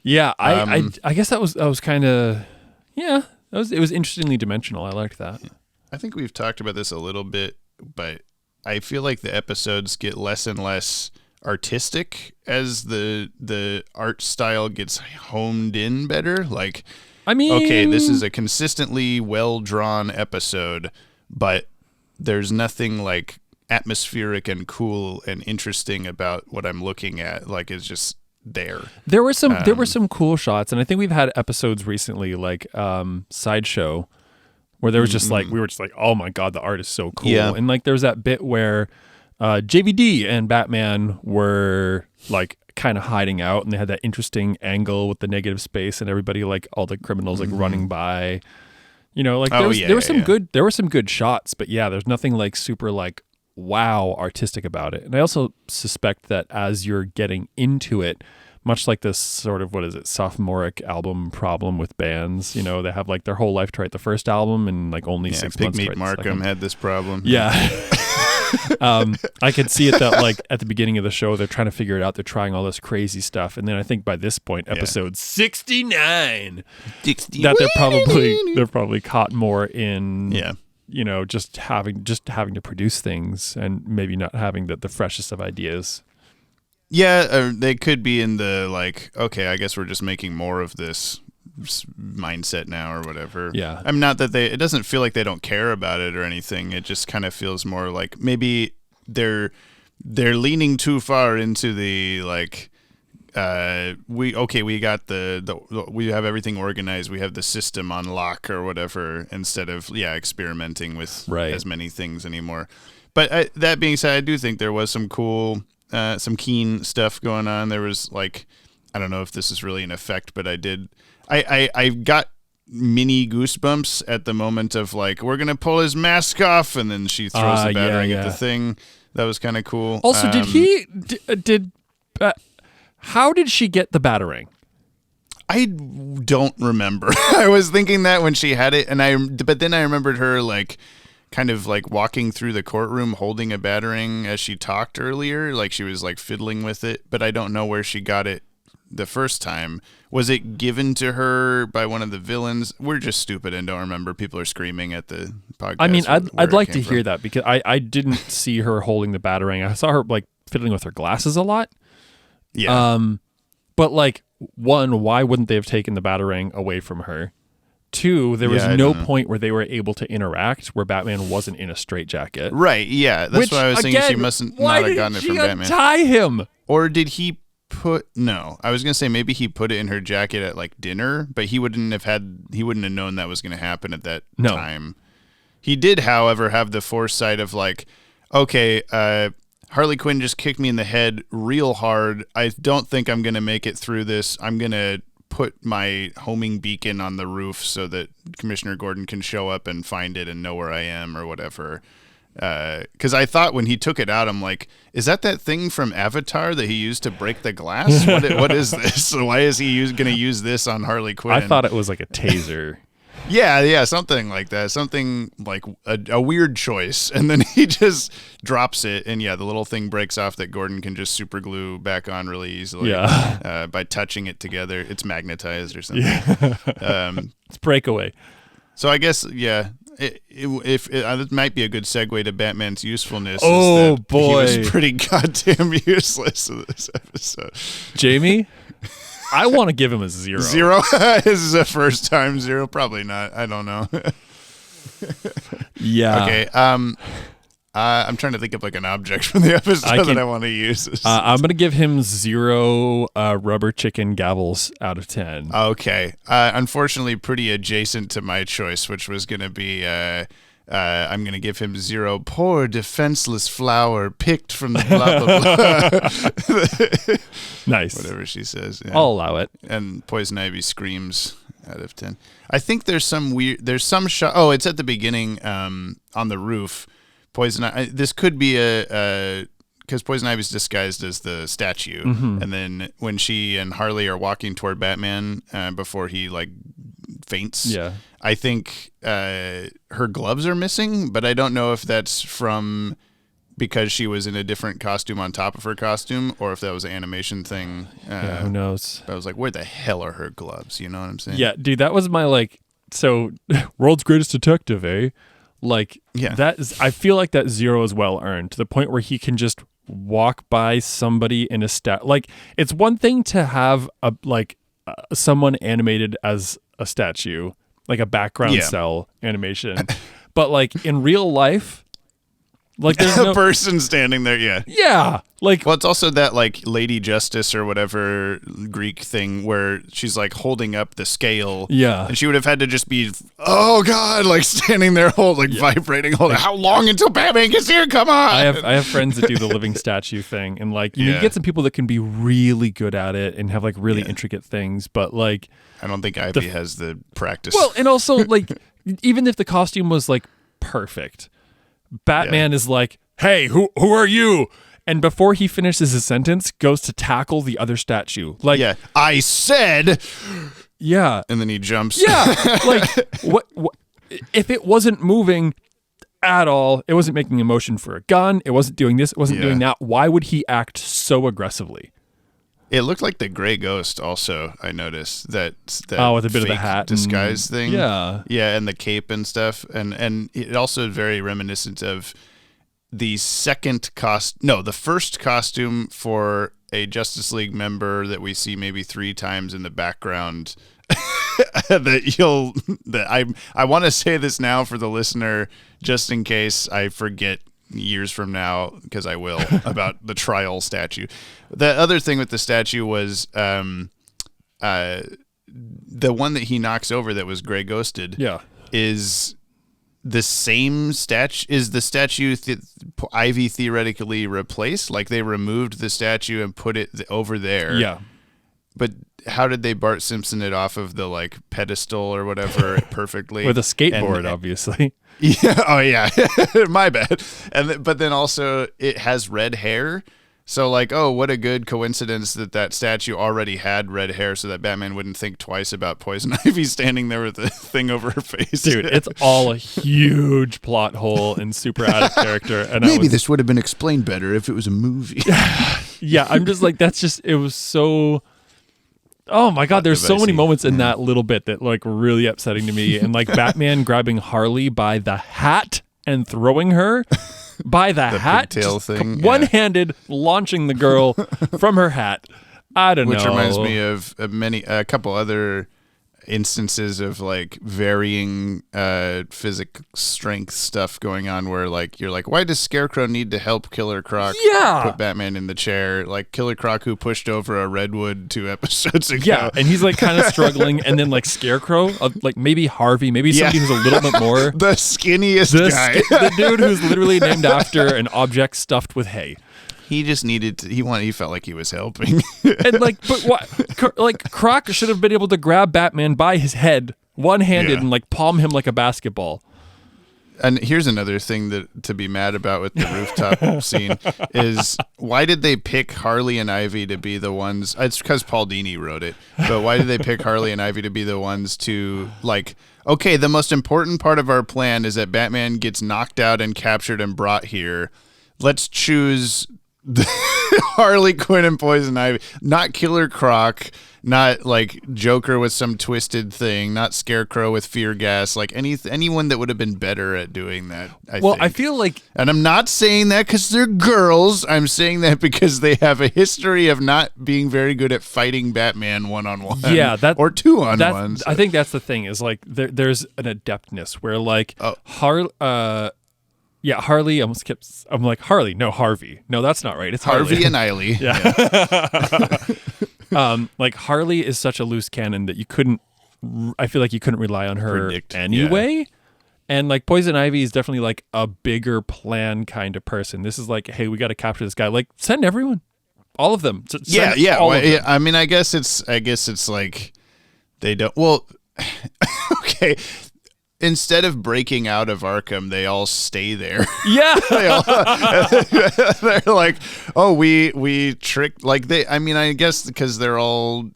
Yeah, I guess that was kind of, yeah, it was interestingly dimensional. I liked that. I think we've talked about this a little bit, but I feel like the episodes get less and less artistic as the art style gets honed in better. Like, I mean, okay, this is a consistently well-drawn episode, but there's nothing like atmospheric and cool and interesting about what I'm looking at. Like, it's just there. There were some cool shots, and I think we've had episodes recently, like Sideshow, where there was just like, we were just like, oh my god, the art is so cool. Yeah. And like there was that bit where JVD and Batman were like kind of hiding out, and they had that interesting angle with the negative space and everybody, like all the criminals like running by. You know, like there were some good shots, but yeah, there's nothing like super like wow artistic about it. And I also suspect that as you're getting into it, much like this sort of, what is it, sophomoric album problem with bands, you know, they have like their whole life to write the first album and like only 6 months to write Pigmeat Markham had this problem. Yeah. I could see it that like at the beginning of the show, they're trying to figure it out. They're trying all this crazy stuff. And then I think by this point, episode 69, that they're probably caught more in, you know, just having to produce things and maybe not having the freshest of ideas. Yeah, they could be in the like, okay, I guess we're just making more of this mindset now or whatever. Yeah. I'm not that it doesn't feel like they don't care about it or anything. It just kind of feels more like maybe they're leaning too far into the like, we got we have everything organized. We have the system on lock or whatever, instead of experimenting with as many things anymore. But that being said, I do think there was some cool, some keen stuff going on. There was like, I don't know if this is really an effect, but I got mini goosebumps at the moment of like, we're gonna pull his mask off, and then she throws the battering at the thing. That was kind of cool. Also, how did she get the battering? I don't remember. I was thinking that when she had it, but then I remembered her like kind of like walking through the courtroom holding a battering as she talked earlier, like she was like fiddling with it, but I don't know where she got it the first time. Was it given to her by one of the villains? We're just stupid and don't remember. People are screaming at the podcast. I mean, I'd like to hear that, because I didn't see her holding the battering. I saw her like fiddling with her glasses a lot. Yeah. But like, one, why wouldn't they have taken the batarang away from her? Two, there was no point where they were able to interact where Batman wasn't in a straitjacket. Right, yeah. That's why I was thinking she must not have gotten it from Batman. Why did she untie him? Or did he I was going to say maybe he put it in her jacket at like dinner, but he wouldn't have known that was going to happen at that time. He did, however, have the foresight of like, okay, Harley Quinn just kicked me in the head real hard. I don't think I'm going to make it through this. I'm going to put my homing beacon on the roof so that Commissioner Gordon can show up and find it and know where I am or whatever. Because I thought when he took it out, I'm like, is that thing from Avatar that he used to break the glass? What is this? So why is he going to use this on Harley Quinn? I thought it was like a taser. Yeah, something like that. Something like a weird choice. And then he just drops it, and the little thing breaks off that Gordon can just super glue back on really easily by touching it together. It's magnetized or something. Yeah. It's breakaway. So I guess, it might be a good segue to Batman's usefulness. Oh, boy. He was pretty goddamn useless in this episode. Jamie? I want to give him a 0. 0? This is a first time 0? Probably not. I don't know. Yeah. Okay. I'm trying to think of like an object from the episode that I want to use. I'm going to give him 0 rubber chicken gavels out of 10. Okay. Unfortunately, pretty adjacent to my choice, which was going to be... I'm going to give him 0 poor defenseless flower picked from the blah, blah, blah. Nice. Whatever she says. Yeah. I'll allow it. And Poison Ivy screams out of 10. I think there's some shot. Oh, it's at the beginning on the roof. This could be because Poison Ivy's disguised as the statue. Mm-hmm. And then when she and Harley are walking toward Batman before he like faints. Yeah. I think her gloves are missing, but I don't know if that's from because she was in a different costume on top of her costume or if that was an animation thing. Who knows? But I was like, where the hell are her gloves? You know what I'm saying? Yeah, dude, that was my world's greatest detective, eh? I feel like that 0 is well earned to the point where he can just walk by somebody in a it's one thing to have someone animated as a statue, like a background cell animation, but in real life, there's a person standing there. Yeah. Well, it's also that Lady Justice or whatever Greek thing where she's holding up the scale. Yeah. And she would have had to just be, oh God, standing there, vibrating, holding. How long until Batman gets here? Come on. I have friends that do the living statue thing, and you get some people that can be really good at it and have really intricate things, but I don't think Ivy has the practice. Well, and also even if the costume was perfect, Batman is hey, who are you? And before he finishes his sentence, goes to tackle the other statue. I said. Yeah. And then he jumps. Yeah. What if it wasn't moving at all, it wasn't making a motion for a gun, it wasn't doing this, it wasn't doing that, why would he act so aggressively? It looked like the Gray Ghost also, I noticed. That with a bit of the hat disguise thing. Yeah. Yeah, and the cape and stuff. And it also is very reminiscent of the the first costume for a Justice League member that we see maybe 3 times in the background. I want to say this now for the listener, just in case I forget years from now, because I will, about the trial statue. The other thing with the statue was the one that he knocks over that was Gray Ghosted. Yeah, is the same statue. Is the statue Ivy theoretically replaced? They removed the statue and put it over there. Yeah, but how did they Bart Simpson it off of the pedestal or whatever perfectly with a skateboard, obviously? Yeah. Oh yeah. My bad. But then also it has red hair. So what a good coincidence that statue already had red hair, so that Batman wouldn't think twice about Poison Ivy standing there with the thing over her face. Dude, it's all a huge plot hole and super out of character. And maybe this would have been explained better if it was a movie. Yeah, I'm just it was so. Oh my God, there's so many moments in that little bit that were really upsetting to me. And Batman grabbing Harley by the hat and throwing her by the hat. Pigtail thing. One-handed launching the girl from her hat. I don't know. Which reminds me of a couple other instances of varying physics strength stuff going on where you're why does Scarecrow need to help Killer Croc put Batman in the chair? Killer Croc who pushed over a redwood 2 episodes ago. Yeah, and he's kind of struggling, and then Scarecrow, maybe Harvey, maybe somebody who's a little bit more the skinniest guy. The dude who's literally named after an object stuffed with hay. He just needed to, he felt like he was helping. And but what? Croc should have been able to grab Batman by his head, one-handed, and palm him like a basketball. And here's another thing that to be mad about with the rooftop scene is why did they pick Harley and Ivy to be the ones? It's because Paul Dini wrote it, but why did they pick Harley and Ivy to be the ones to like? Okay, the most important part of our plan is that Batman gets knocked out and captured and brought here. Let's choose Harley Quinn and Poison Ivy, not Killer Croc. Not like Joker with some twisted thing, not Scarecrow with fear gas, like anyone that would have been better at doing that. I feel like, and I'm not saying that because they're girls. I'm saying that because they have a history of not being very good at fighting Batman one-on-one. Yeah, or two-on-ones. I think that's the thing is like there's an adeptness where like Harley almost kept. I'm like Harley, no Harvey, no that's not right. It's Harvey and Eiley. Yeah. Like Harley is such a loose cannon that I feel like you couldn't rely on her anyway. Yeah. And like Poison Ivy is definitely like a bigger plan kind of person. This is like, hey, we got to capture this guy. Like send everyone, all of them. I mean, I guess it's like they don't. Well, okay. Instead of breaking out of Arkham, they all stay there. Yeah. They're like, oh, we tricked. Like I guess because they're all,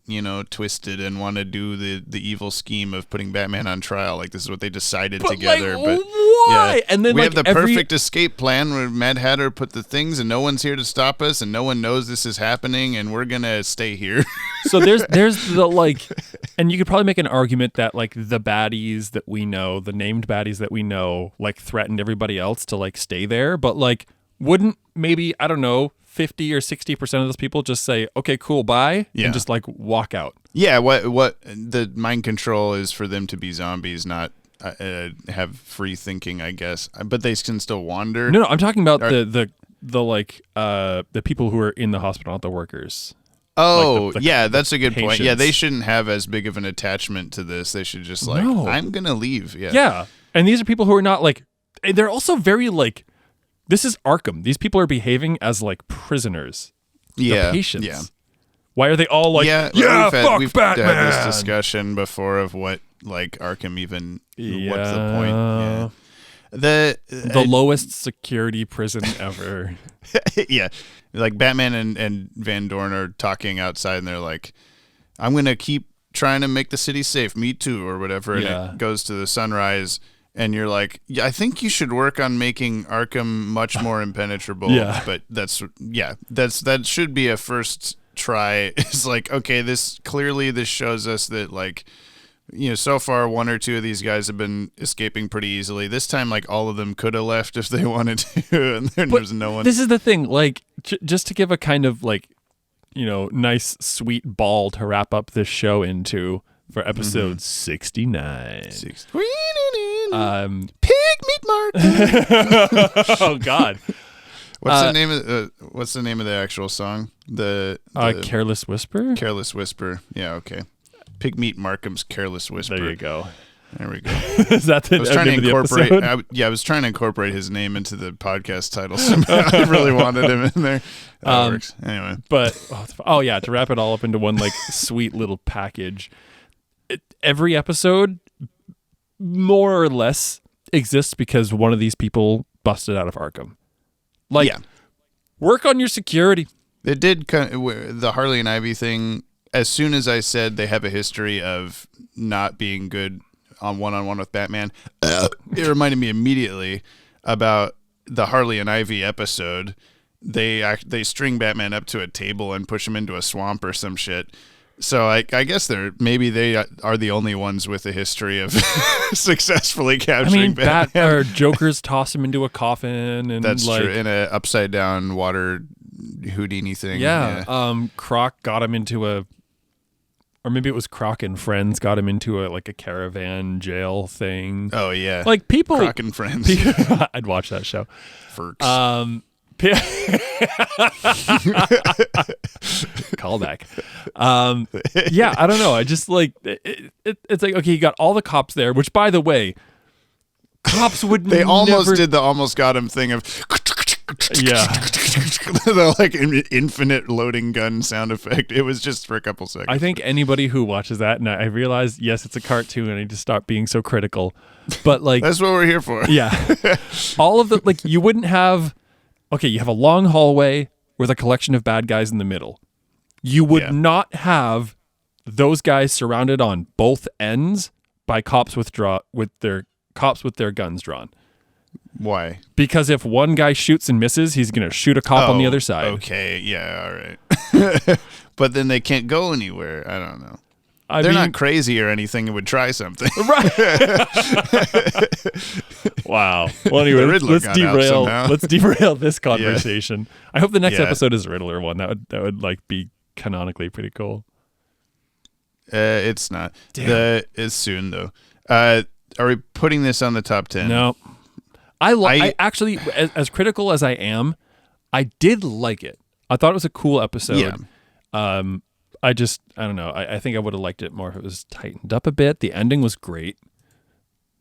twisted and want to do the evil scheme of putting Batman on trial. Like this is what they decided together. Like, but why? Yeah, and then we have the perfect escape plan where Mad Hatter put the things and no one's here to stop us and no one knows this is happening and we're going to stay here. So there's the like, and you could probably make an argument that like the baddies that we know, the named baddies that we know, like threatened everybody else to like stay there. But like, wouldn't maybe, I don't know, 50 or 60% of those people just say, okay, cool, bye, and just like walk out? Yeah, what the mind control is for them to be zombies, not have free thinking, I guess. But they can still wander. No, I'm talking about the people who are in the hospital, not the workers. Oh, like that's a good point. Yeah, they shouldn't have as big of an attachment to this. They should just I'm going to leave. Yeah. Yeah. And these are people who are not like, they're also very like, this is Arkham. These people are behaving as like prisoners. Yeah. The patients. Yeah. Why are they all like, we've Batman. Had this discussion before of what like Arkham even, what's the point? Yeah. The lowest security prison ever. Yeah. Like Batman and Van Dorn are talking outside and they're like, I'm going to keep trying to make the city safe. Me too, or whatever. And it goes to the sunrise and you're like, I think you should work on making Arkham much more impenetrable. But that should be a first try. It's like, okay, this shows us that like, so far one or two of these guys have been escaping pretty easily. This time, like all of them could have left if they wanted to, and there's no one. This is the thing, like just to give a kind of like, nice sweet ball to wrap up this show into for episode 69. Pigmeat Markham. Oh God. What's the name of the actual song? The Careless Whisper? Careless Whisper. Yeah, okay. Pigmeat Markham's Careless Whisper. There you go. There we go. Is that the name of the episode? I was trying to incorporate his name into the podcast title somehow. I really wanted him in there. That works. Anyway. But, to wrap it all up into one like sweet little package. Every episode, more or less, exists because one of these people busted out of Arkham. Like, work on your security. It did the Harley and Ivy thing. As soon as I said they have a history of not being good on one-on-one with Batman, it reminded me immediately about the Harley and Ivy episode. They string Batman up to a table and push him into a swamp or some shit. So I guess they are the only ones with a history of successfully capturing Batman. Or Jokers toss him into a coffin, and that's true, in a upside down water Houdini thing. Yeah. Croc got him into or maybe it was Croc and Friends got him into a caravan jail thing. Oh yeah. Like people Croc and Friends. I'd watch that show. Ferks. Callback. I don't know. I just like it's like, okay, you got all the cops there, which by the way, cops would they almost did the almost got him thing of Yeah. The like infinite loading gun sound effect. It was just for a couple seconds. I think anybody who watches that, and I realize, yes, it's a cartoon, and I need to stop being so critical. But like, that's what we're here for. Yeah. All of the, like, you wouldn't have, okay, you have a long hallway with a collection of bad guys in the middle. You would not have those guys surrounded on both ends by cops with their guns drawn. Why? Because if one guy shoots and misses, he's going to shoot a cop on the other side. Okay, yeah, all right. But then they can't go anywhere. I don't know. They're not crazy or anything and would try something. Right. Wow. Well, anyway, let's derail this conversation. I hope the next episode is a Riddler one. That would like be canonically pretty cool. It's not. It's soon though. Are we putting this on the top 10? No. I actually, as critical as I am, I did like it. I thought it was a cool episode. Yeah. I don't know. I think I would have liked it more if it was tightened up a bit. The ending was great.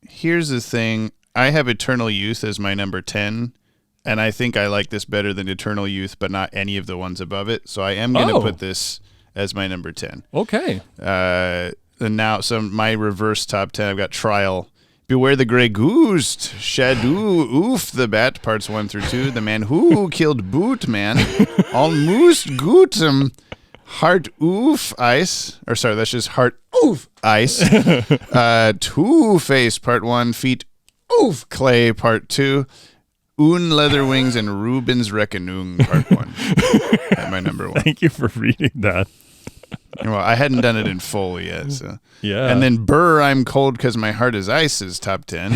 Here's the thing. I have Eternal Youth as my number 10, and I think I like this better than Eternal Youth, but not any of the ones above it. So I am going to put this as my number 10. Okay. And now, my reverse top 10, I've got Trial, Beware the Grey Goose, Shadow, Oof the Bat, parts 1 through 2, The Man Who Killed Boot Man, Almost Gutem, Heart Oof Ice, or sorry, that's just Heart Oof Ice, Two-Face part 1, Feet Oof Clay part 2, Un Leather Wings, and Ruben's Reckoning part 1. At my number 1. Thank you for reading that. Well, I hadn't done it in full yet, so yeah. And then Burr, I'm Cold Because My Heart Is Ice is top 10.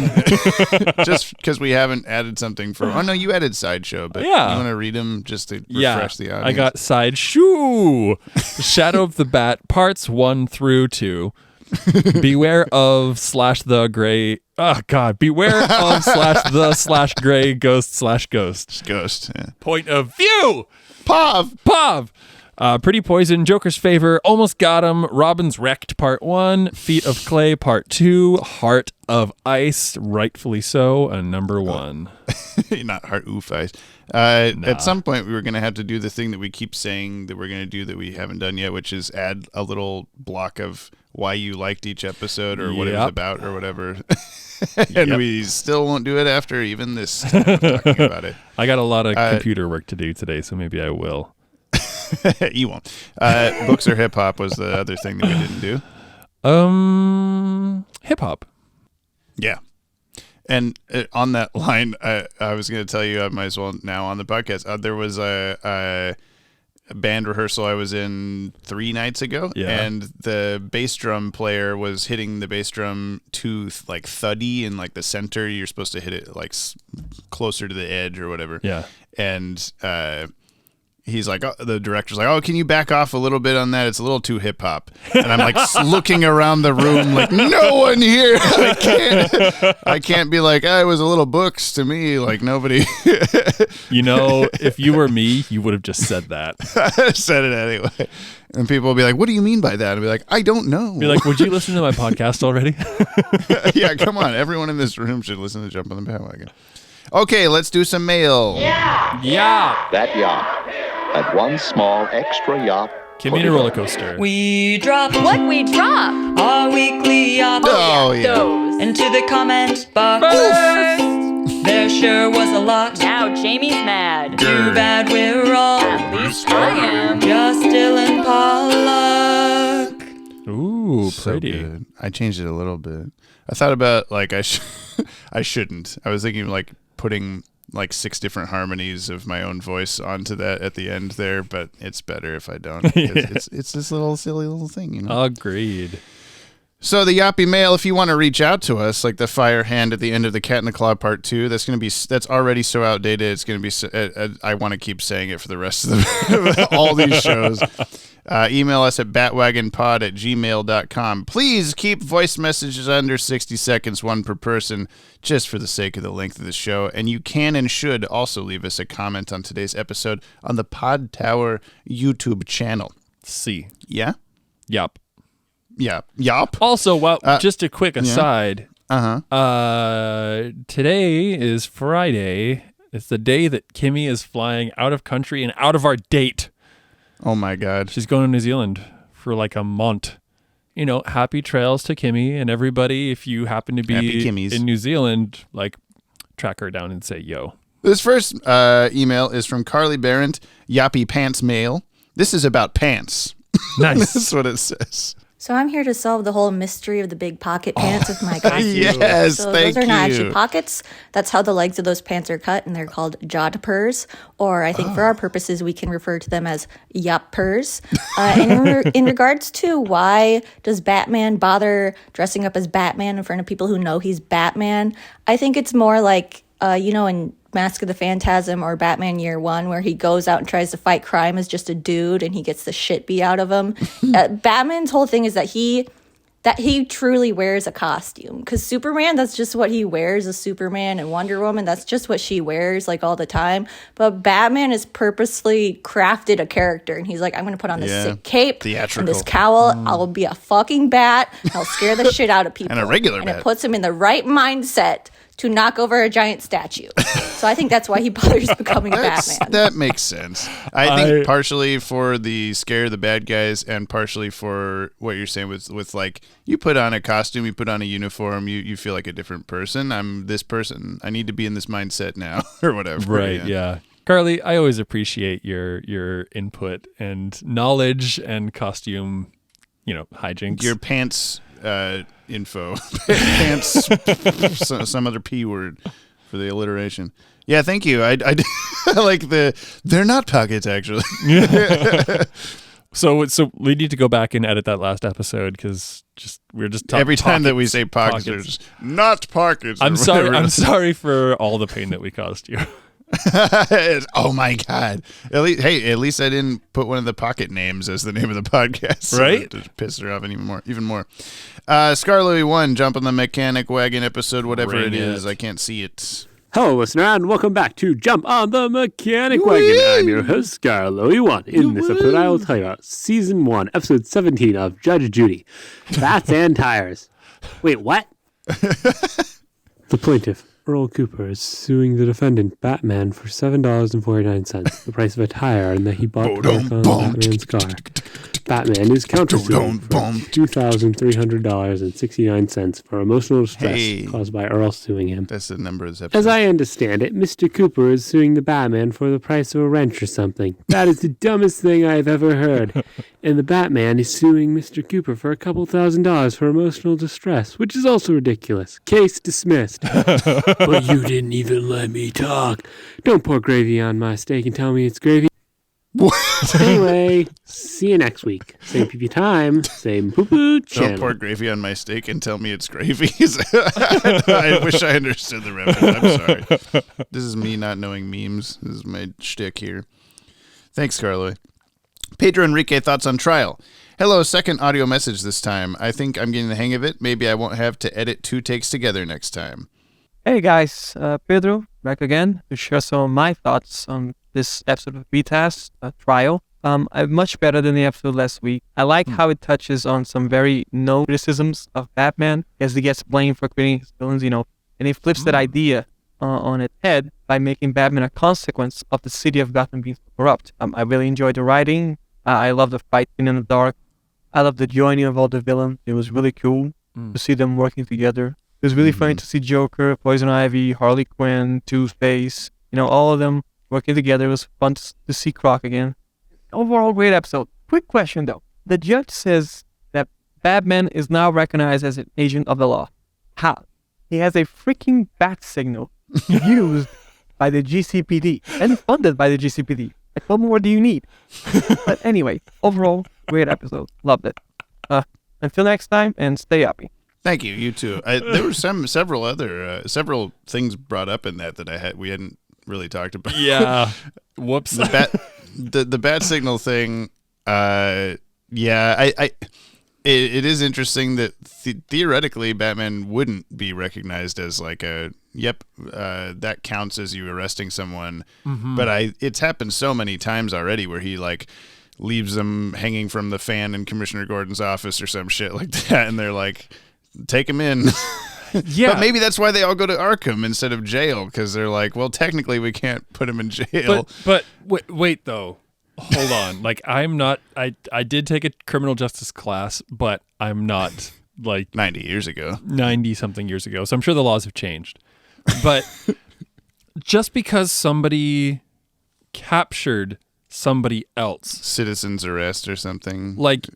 Just because we haven't added something for. Oh no, you added Sideshow, but you want to read them just to refresh the audience. I got Sideshow, Shadow of the Bat, parts 1 through 2. Beware of /the gray. Oh God! Beware of /the /gray ghost /ghost. Ghost. Yeah. Point of view. Pav. Pretty Poison, Joker's Favor, Almost Got Him, Robin's Wrecked Part 1, Feet of Clay Part 2, Heart of Ice, rightfully so, and number 1. Not Heart Oof Ice. At some point, we were going to have to do the thing that we keep saying that we're going to do that we haven't done yet, which is add a little block of why you liked each episode or what it was about or whatever. And we still won't do it after even this time talking about it. I got a lot of computer work to do today, so maybe I will. You won't. Books or hip hop was the other thing that we didn't do. Hip hop. Yeah. And on that line, I was going to tell you, I might as well now on the podcast. There was a band rehearsal I was in 3 nights ago, and the bass drum player was hitting the bass drum too like thuddy in like the center. You're supposed to hit it like closer to the edge or whatever. Yeah. And he's like, the director's like, oh, can you back off a little bit on that? It's a little too hip hop. And I'm like looking around the room like, no one here. I can't be like, it was a little books to me. Like nobody. You know, if you were me, you would have just said that. I said it anyway. And people will be like, what do you mean by that? I'll be like, I don't know. Be like, would you listen to my podcast already? Yeah, come on. Everyone in this room should listen to Jump on the Bat-Wagon. Okay, let's do some mail. Yeah. That yacht had one small extra yacht. Give me a roller coaster. We drop What we drop? our weekly yacht Those. into the comment box. There sure was a lot. Now Jamie's mad. Too bad we're all, At least I am. just Dylan Pollock. Ooh, So pretty. good. I changed it a little bit. I thought about like I shouldn't. I was thinking like putting like 6 different harmonies of my own voice onto that at the end there, but it's better if I don't. It's this little silly little thing, you know. Agreed. So the Yoppie Mail, if you want to reach out to us, like the fire hand at the end of the Cat in the Claw Part 2, that's already so outdated. It's going to be. I want to keep saying it for the rest of all these shows. Email us at batwagonpod@gmail.com. Please keep voice messages under 60 seconds, 1 per person, just for the sake of the length of the show. And you can and should also leave us a comment on today's episode on the Podtower YouTube channel. C. Yeah? Yup. Yeah. Yop. Also, just a quick aside. Uh-huh. Today is Friday, It's the day that Kimmy is flying out of country and out of our date. Oh my God. She's going to New Zealand for like a month. Happy trails to Kimmy and everybody. If you happen to be in New Zealand, like track her down and say, yo. This first email is from Carly Barrett, Yoppie Pants Mail. This is about pants. Nice. That's what it says. So I'm here to solve the whole mystery of the big pocket pants with my costume. Yes, so thank those are not you. actually pockets. That's how the legs of those pants are cut, and they're called jodhpurs. Or I think for our purposes, we can refer to them as yoppers. And in regards to why does Batman bother dressing up as Batman in front of people who know he's Batman, I think it's more like, in Mask of the Phantasm or Batman Year One, where he goes out and tries to fight crime as just a dude and he gets the shit beat out of him. Batman's whole thing is that he truly wears a costume, because Superman, that's just what he wears, is Superman, and Wonder Woman, that's just what she wears like all the time. But Batman has purposely crafted a character, and he's like, I'm going to put on this sick cape and this cowl. I'll be a fucking bat. I'll scare the shit out of people. And a regular bat. bat. And it puts him in the right mindset to knock over a giant statue. So I think that's why he bothers becoming Batman. That makes sense. I think partially for the scare the bad guys, and partially for what you're saying with like, you put on a costume, you put on a uniform, you feel like a different person. I'm this person. I need to be in this mindset now, or whatever. Right, yeah. Carly, I always appreciate your input and knowledge and costume, hijinks. Your pants info. Pants, some other P word for the alliteration. Yeah, thank you. I like they're not pockets, actually. So we need to go back and edit that last episode, because we're just talking every time that we say pockets, there's not pockets. I'm sorry for all the pain that we caused you. Oh my God! At least I didn't put one of the pocket names as the name of the podcast, so right? To piss her off even more. Scarlowy 1, jump on the mechanic wagon episode, whatever it is. I can't see it. Hello, listener, and welcome back to Jump on the Mechanic Wagon. I'm your host, Scarlowy 1. In this episode, I will tell you about Season 1, Episode 17 of Judge Judy, Bats and Tires. Wait, what? The plaintiff, Earl Cooper, is suing the defendant, Batman, for $7.49, the price of a tire, and that he bought torque on Batman's car. Batman is countersuing for $2,300.69 for emotional distress caused by Earl suing him. That's the number of this episode. As I understand it, Mr. Cooper is suing the Batman for the price of a wrench or something. That is the dumbest thing I've ever heard. And the Batman is suing Mr. Cooper for a couple $1,000s for emotional distress, which is also ridiculous. Case dismissed. But you didn't even let me talk. Don't pour gravy on my steak and tell me it's gravy. Anyway, see you next week. Same pee time, same poo-poo channel. Don't pour gravy on my steak and tell me it's gravy. I wish I understood the reference. I'm sorry. This is me not knowing memes. This is my shtick here. Thanks, Carlo. Pedro Enrique, thoughts on trial. Hello, second audio message this time. I think I'm getting the hang of it. Maybe I won't have to edit 2 takes together next time. Hey guys, Pedro, back again to share some of my thoughts on this episode of btas trial. Much better than the episode last week. I like how it touches on some very known criticisms of Batman, as he gets blamed for creating his villains, and he flips that idea on its head by making Batman a consequence of the city of Gotham being corrupt. I really enjoyed the writing. I love the fight scene in the dark. I love the joining of all the villains. It was really cool to see them working together. It was really funny to see Joker, Poison Ivy, Harley Quinn, Two-Face, all of them working together. It was fun to see Croc again. Overall, great episode. Quick question, though. The judge says that Batman is now recognized as an agent of the law. How? He has a freaking bat signal used by the GCPD and funded by the GCPD. Like, what more do you need? But anyway, overall, great episode. Loved it. Until next time, and stay uppy. Thank you. You too. There were several things brought up in that we hadn't really talked about. Yeah. Whoops. The bat signal thing. It is interesting that theoretically Batman wouldn't be recognized as like that counts as you arresting someone. Mm-hmm. But it's happened so many times already where he like leaves them hanging from the fan in Commissioner Gordon's office or some shit like that, and they're like, take him in. Yeah. But maybe that's why they all go to Arkham instead of jail, because they're like, well, technically we can't put him in jail. But wait though. Hold on. Like, I'm not, I did take a criminal justice class, but I'm not like 90 years ago. 90 something years ago. So I'm sure the laws have changed. But just because somebody captured somebody else, citizen's arrest or something. Like,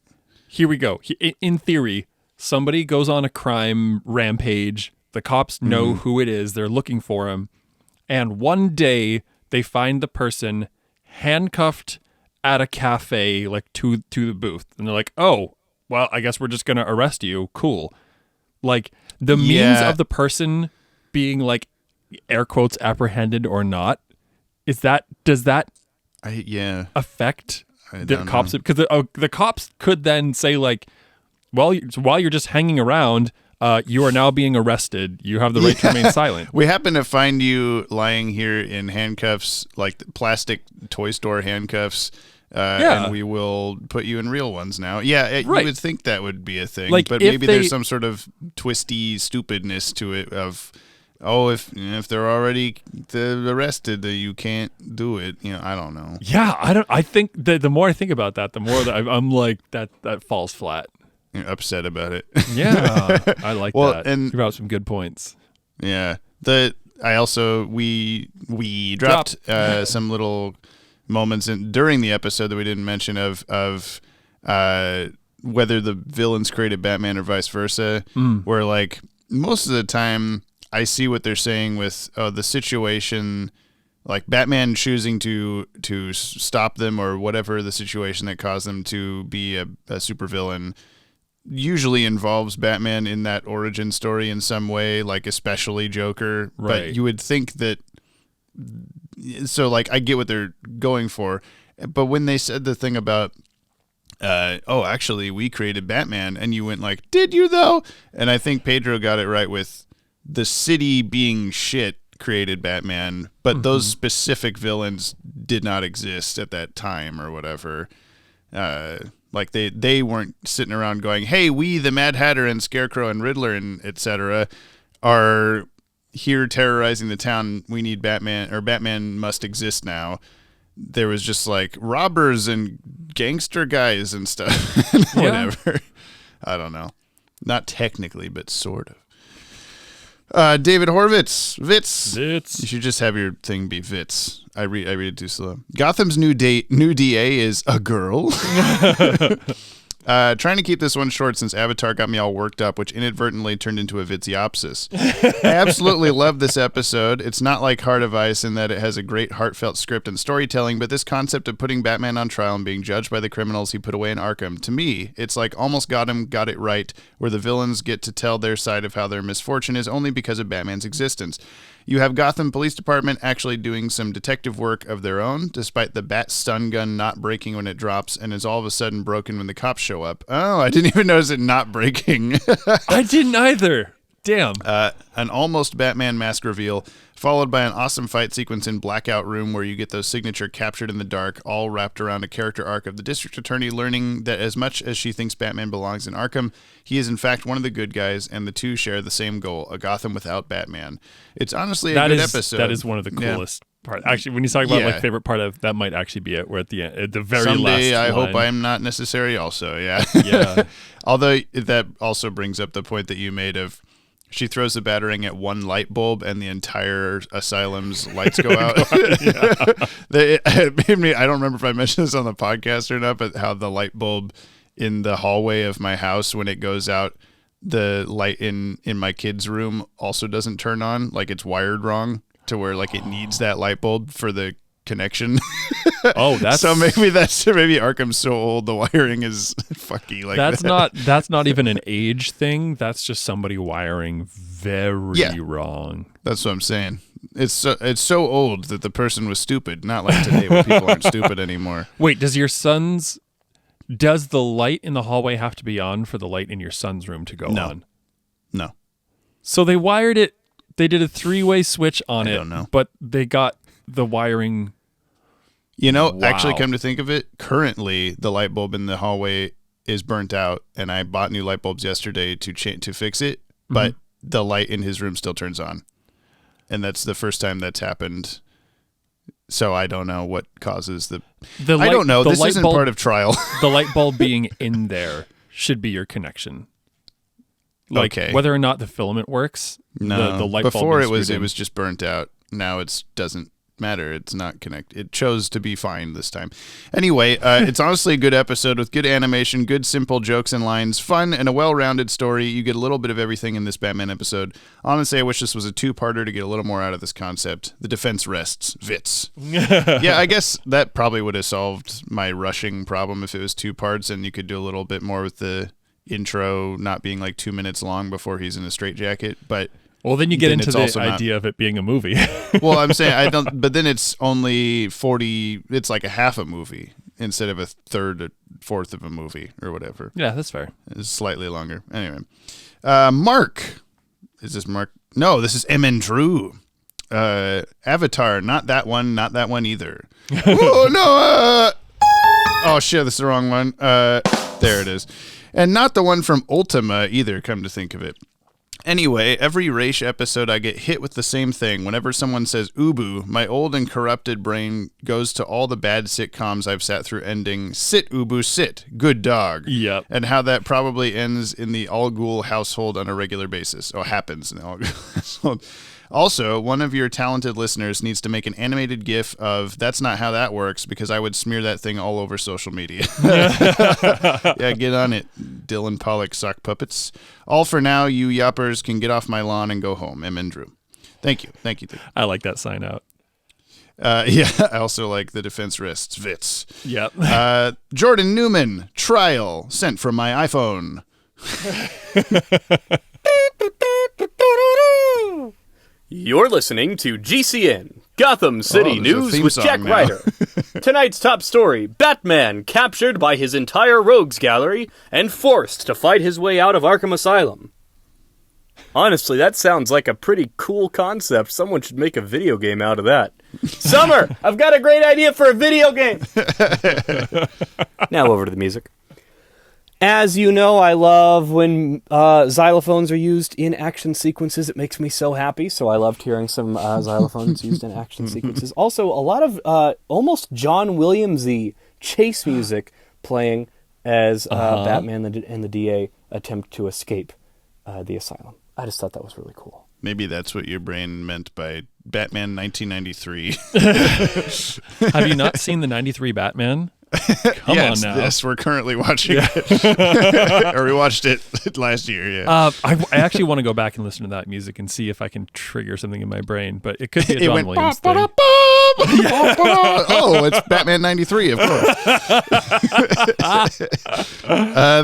here we go. In theory, somebody goes on a crime rampage. The cops know who it is. They're looking for him. And one day they find the person handcuffed at a cafe, like to the booth. And they're like, oh, well, I guess we're just going to arrest you. Cool. Like, the means of the person being, like, air quotes, apprehended or not, does that affect the cops? Because the cops could then say, like, well, while you're just hanging around, you are now being arrested. You have the right to remain silent. We happen to find you lying here in handcuffs, like plastic toy store handcuffs. And we will put you in real ones now. Yeah, you would think that would be a thing, like, but maybe there's some sort of twisty stupidness to it of, if they're already arrested, you can't do it. I don't know. Yeah, I think the more I think about that, the more that I'm like, that falls flat. You're upset about it. Yeah, I like that. And you brought some good points. Yeah, we dropped some little moments during the episode that we didn't mention of whether the villains created Batman or vice versa, where, like, most of the time I see what they're saying with the situation, like Batman choosing to stop them or whatever the situation that caused them to be a supervillain usually involves Batman in that origin story in some way, like especially Joker. Right. But you would think that. So, like, I get what they're going for, but when they said the thing about, actually, we created Batman, and you went like, did you though? And I think Pedro got it right with the city being shit created Batman, but those specific villains did not exist at that time or whatever. Like they weren't sitting around going, hey, we, the Mad Hatter and Scarecrow and Riddler and etc. are here terrorizing the town. We need Batman, or Batman must exist now. There was just like robbers and gangster guys and stuff. Whatever. I don't know. Not technically, but sort of. David Horvitz. Vitz. You should just have your thing be Vitz. I read it too slow. Gotham's new DA is a girl. Trying to keep this one short since Avatar got me all worked up, which inadvertently turned into a Vitsiopsis. I absolutely love this episode. It's not like Heart of Ice in that it has a great heartfelt script and storytelling, but this concept of putting Batman on trial and being judged by the criminals he put away in Arkham, to me, it's like almost got it right, where the villains get to tell their side of how their misfortune is only because of Batman's existence. You have Gotham Police Department actually doing some detective work of their own, despite the bat stun gun not breaking when it drops and is all of a sudden broken when the cops show up. Oh, I didn't even notice it not breaking. I didn't either. Damn. An almost Batman mask reveal, followed by an awesome fight sequence in Blackout Room where you get those signature captured in the dark, all wrapped around a character arc of the district attorney learning that as much as she thinks Batman belongs in Arkham, he is in fact one of the good guys, and the two share the same goal, a Gotham without Batman. It's honestly a good episode. That is one of the coolest parts. Actually, when you talk about my favorite part of that, might actually be it. Where at the end, at the very someday last I line. hope I'm not necessary. Also, yeah. Although that also brings up the point that you made of. She throws the batarang at one light bulb, and the entire asylum's lights go out. I don't remember if I mentioned this on the podcast or not, but how the light bulb in the hallway of my house, when it goes out, the light in my kid's room also doesn't turn on. Like, it's wired wrong to where, like, it needs that light bulb for the connection. So maybe Arkham's so old the wiring is fucky like that's not even an age thing. That's just somebody wiring very wrong. That's what I'm saying. It's so old that the person was stupid, not like today where people aren't stupid anymore. Wait, does the light in the hallway have to be on for the light in your son's room to go on? No. So they wired it, they did a 3-way switch on it. I don't know. But they got the wiring. Actually, come to think of it, currently the light bulb in the hallway is burnt out, and I bought new light bulbs yesterday to fix it. But the light in his room still turns on. And that's the first time that's happened. So I don't know what causes the light, I don't know. This isn't part of trial. The light bulb being in there should be your connection. Like whether or not the filament works. No, the light before bulb it was just burnt out. Now it doesn't matter. It's not connected. It chose to be fine this time. Anyway, it's honestly a good episode with good animation, good simple jokes and lines, fun, and a well-rounded story. You get a little bit of everything in this Batman episode. Honestly, I wish this was a two-parter to get a little more out of this concept. The defense rests. Vits. Yeah, I guess that probably would have solved my rushing problem if it was two parts, and you could do a little bit more with the intro not being like 2 minutes long before he's in a straitjacket, but well, then you get into the idea of it being a movie. Well, I'm saying but then it's only 40. It's like a half a movie instead of a third or fourth of a movie or whatever. Yeah, that's fair. It's slightly longer. Anyway, Mark, is this Mark? No, this is Drew. Avatar, not that one either. Oh no! Oh shit, this is the wrong one. There it is, and not the one from Ultima either. Come to think of it. Anyway, every Raish episode I get hit with the same thing. Whenever someone says Ubu, my old and corrupted brain goes to all the bad sitcoms I've sat through ending, sit Ubu, sit, good dog. Yep. And how that probably ends in the Al Ghul household on a regular basis. Or happens in the Al Ghul household. Also, one of your talented listeners needs to make an animated GIF of "That's not how that works" because I would smear that thing all over social media. Yeah, get on it, Dylan Pollock sock puppets. All for now, you yoppers can get off my lawn and go home. Drew. Thank you. I like that sign out. Yeah, I also like the defense rests. Vits. Yep. Jordan Newman, trial, sent from my iPhone. You're listening to GCN, Gotham City News with Jack Ryder. Tonight's top story, Batman captured by his entire rogues gallery and forced to fight his way out of Arkham Asylum. Honestly, that sounds like a pretty cool concept. Someone should make a video game out of that. Summer, I've got a great idea for a video game. Now over to the music. As you know, I love when xylophones are used in action sequences. It makes me so happy, so I loved hearing some xylophones used in action sequences. Also, a lot of almost John Williams-y chase music playing as Batman and the DA attempt to escape the asylum. I just thought that was really cool. Maybe that's what your brain meant by Batman 1993. Have you not seen the 93 Batman? Come on now. Yes, we're currently watching it. Or we watched it last year, yeah. I actually want to go back and listen to that music and see if I can trigger something in my brain, but it could be a John Williams thing. Oh, it's Batman 93, of course.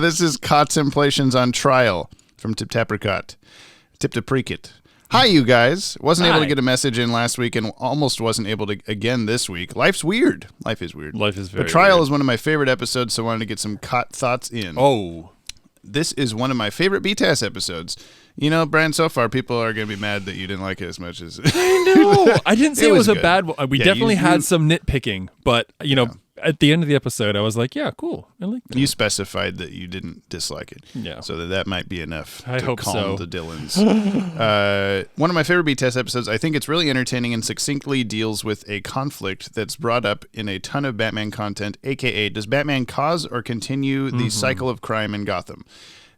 This is Contemplations on Trial from Tip Tapricot. Tip to Precit. Hi, you guys. Wasn't able to get a message in last week and almost wasn't able to again this week. Life's weird. Life is weird. Life is very The Trial weird. is one of my favorite episodes, so I wanted to get some thoughts in. Oh. This is one of my favorite BTAS episodes. You know, Brian, so far people are going to be mad that you didn't like it as much as... I know. I didn't say it was a good. bad one. We definitely had some nitpicking, but, you know, at the end of the episode, I was like, yeah, cool. I like that. You specified that you didn't dislike it. Yeah. So that might be enough I to hope calm so. the Dylans. One of my favorite BTS episodes, I think it's really entertaining and succinctly deals with a conflict that's brought up in a ton of Batman content, a.k.a. does Batman cause or continue the cycle of crime in Gotham?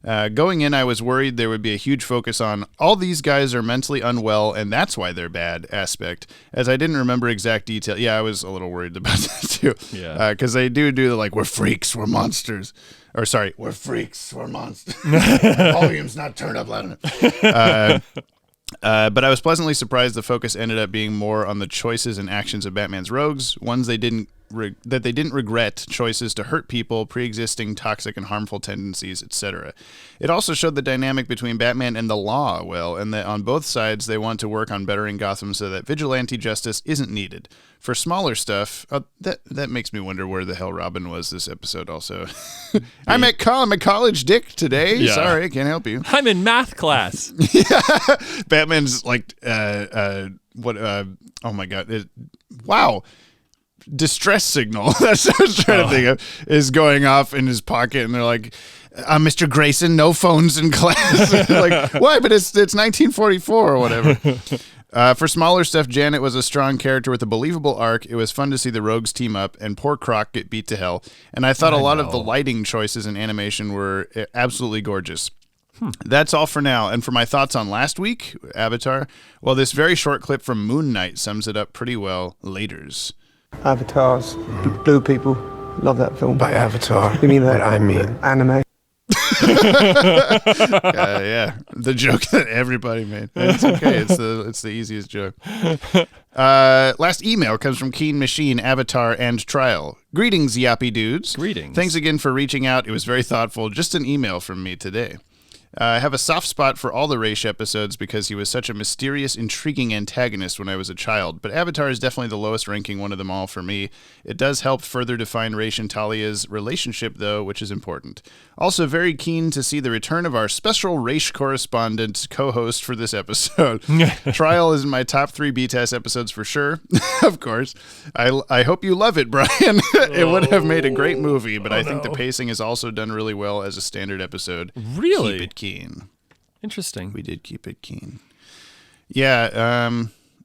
Going in, I was worried there would be a huge focus on all these guys are mentally unwell and that's why they're bad aspect, as I didn't remember exact detail. Yeah, I was a little worried about that too. Yeah. Because they do the like, we're freaks, we're monsters. Or sorry, we're freaks, we're monsters. Volume's not turned up loud enough. But I was pleasantly surprised the focus ended up being more on the choices and actions of Batman's rogues, ones they didn't regret, choices to hurt people, pre-existing toxic and harmful tendencies, etc. It also showed the dynamic between Batman and the law well, and that on both sides they want to work on bettering Gotham so that vigilante justice isn't needed. For smaller stuff, that makes me wonder where the hell Robin was this episode also. I'm at college dick today. Yeah. Sorry, I can't help you. I'm in math class. Batman's like, oh my God. Wow. distress signal. That's what I was trying to think of, is going off in his pocket, and they're like, Mr. Grayson, no phones in class. Like, why? But it's 1944 or whatever. For smaller stuff, Janet was a strong character with a believable arc. It was fun to see the rogues team up and poor Croc get beat to hell. And I thought a lot of the lighting choices and animation were absolutely gorgeous. That's all for now. And for my thoughts on last week, Avatar, well, this very short clip from Moon Knight sums it up pretty well. Laters. Avatars, blue people, love that film. By Avatar, you mean that? I mean anime. Yeah, the joke that everybody made. It's okay. It's the easiest joke. Last email comes from Keen Machine, Avatar, and Trial. Greetings, Yoppie dudes. Greetings. Thanks again for reaching out. It was very thoughtful. Just an email from me today. I have a soft spot for all the Raish episodes because he was such a mysterious, intriguing antagonist when I was a child, but Avatar is definitely the lowest ranking one of them all for me. It does help further define Raish and Talia's relationship, though, which is important. Also, very keen to see the return of our special Raish correspondent co-host for this episode. Trial is in my top 3 btas episodes for sure, of course. I hope you love it, Brian. It would have made a great movie, but I think the pacing is also done really well as a standard episode. Really? Keep it keen. Interesting. We did keep it keen. Yeah,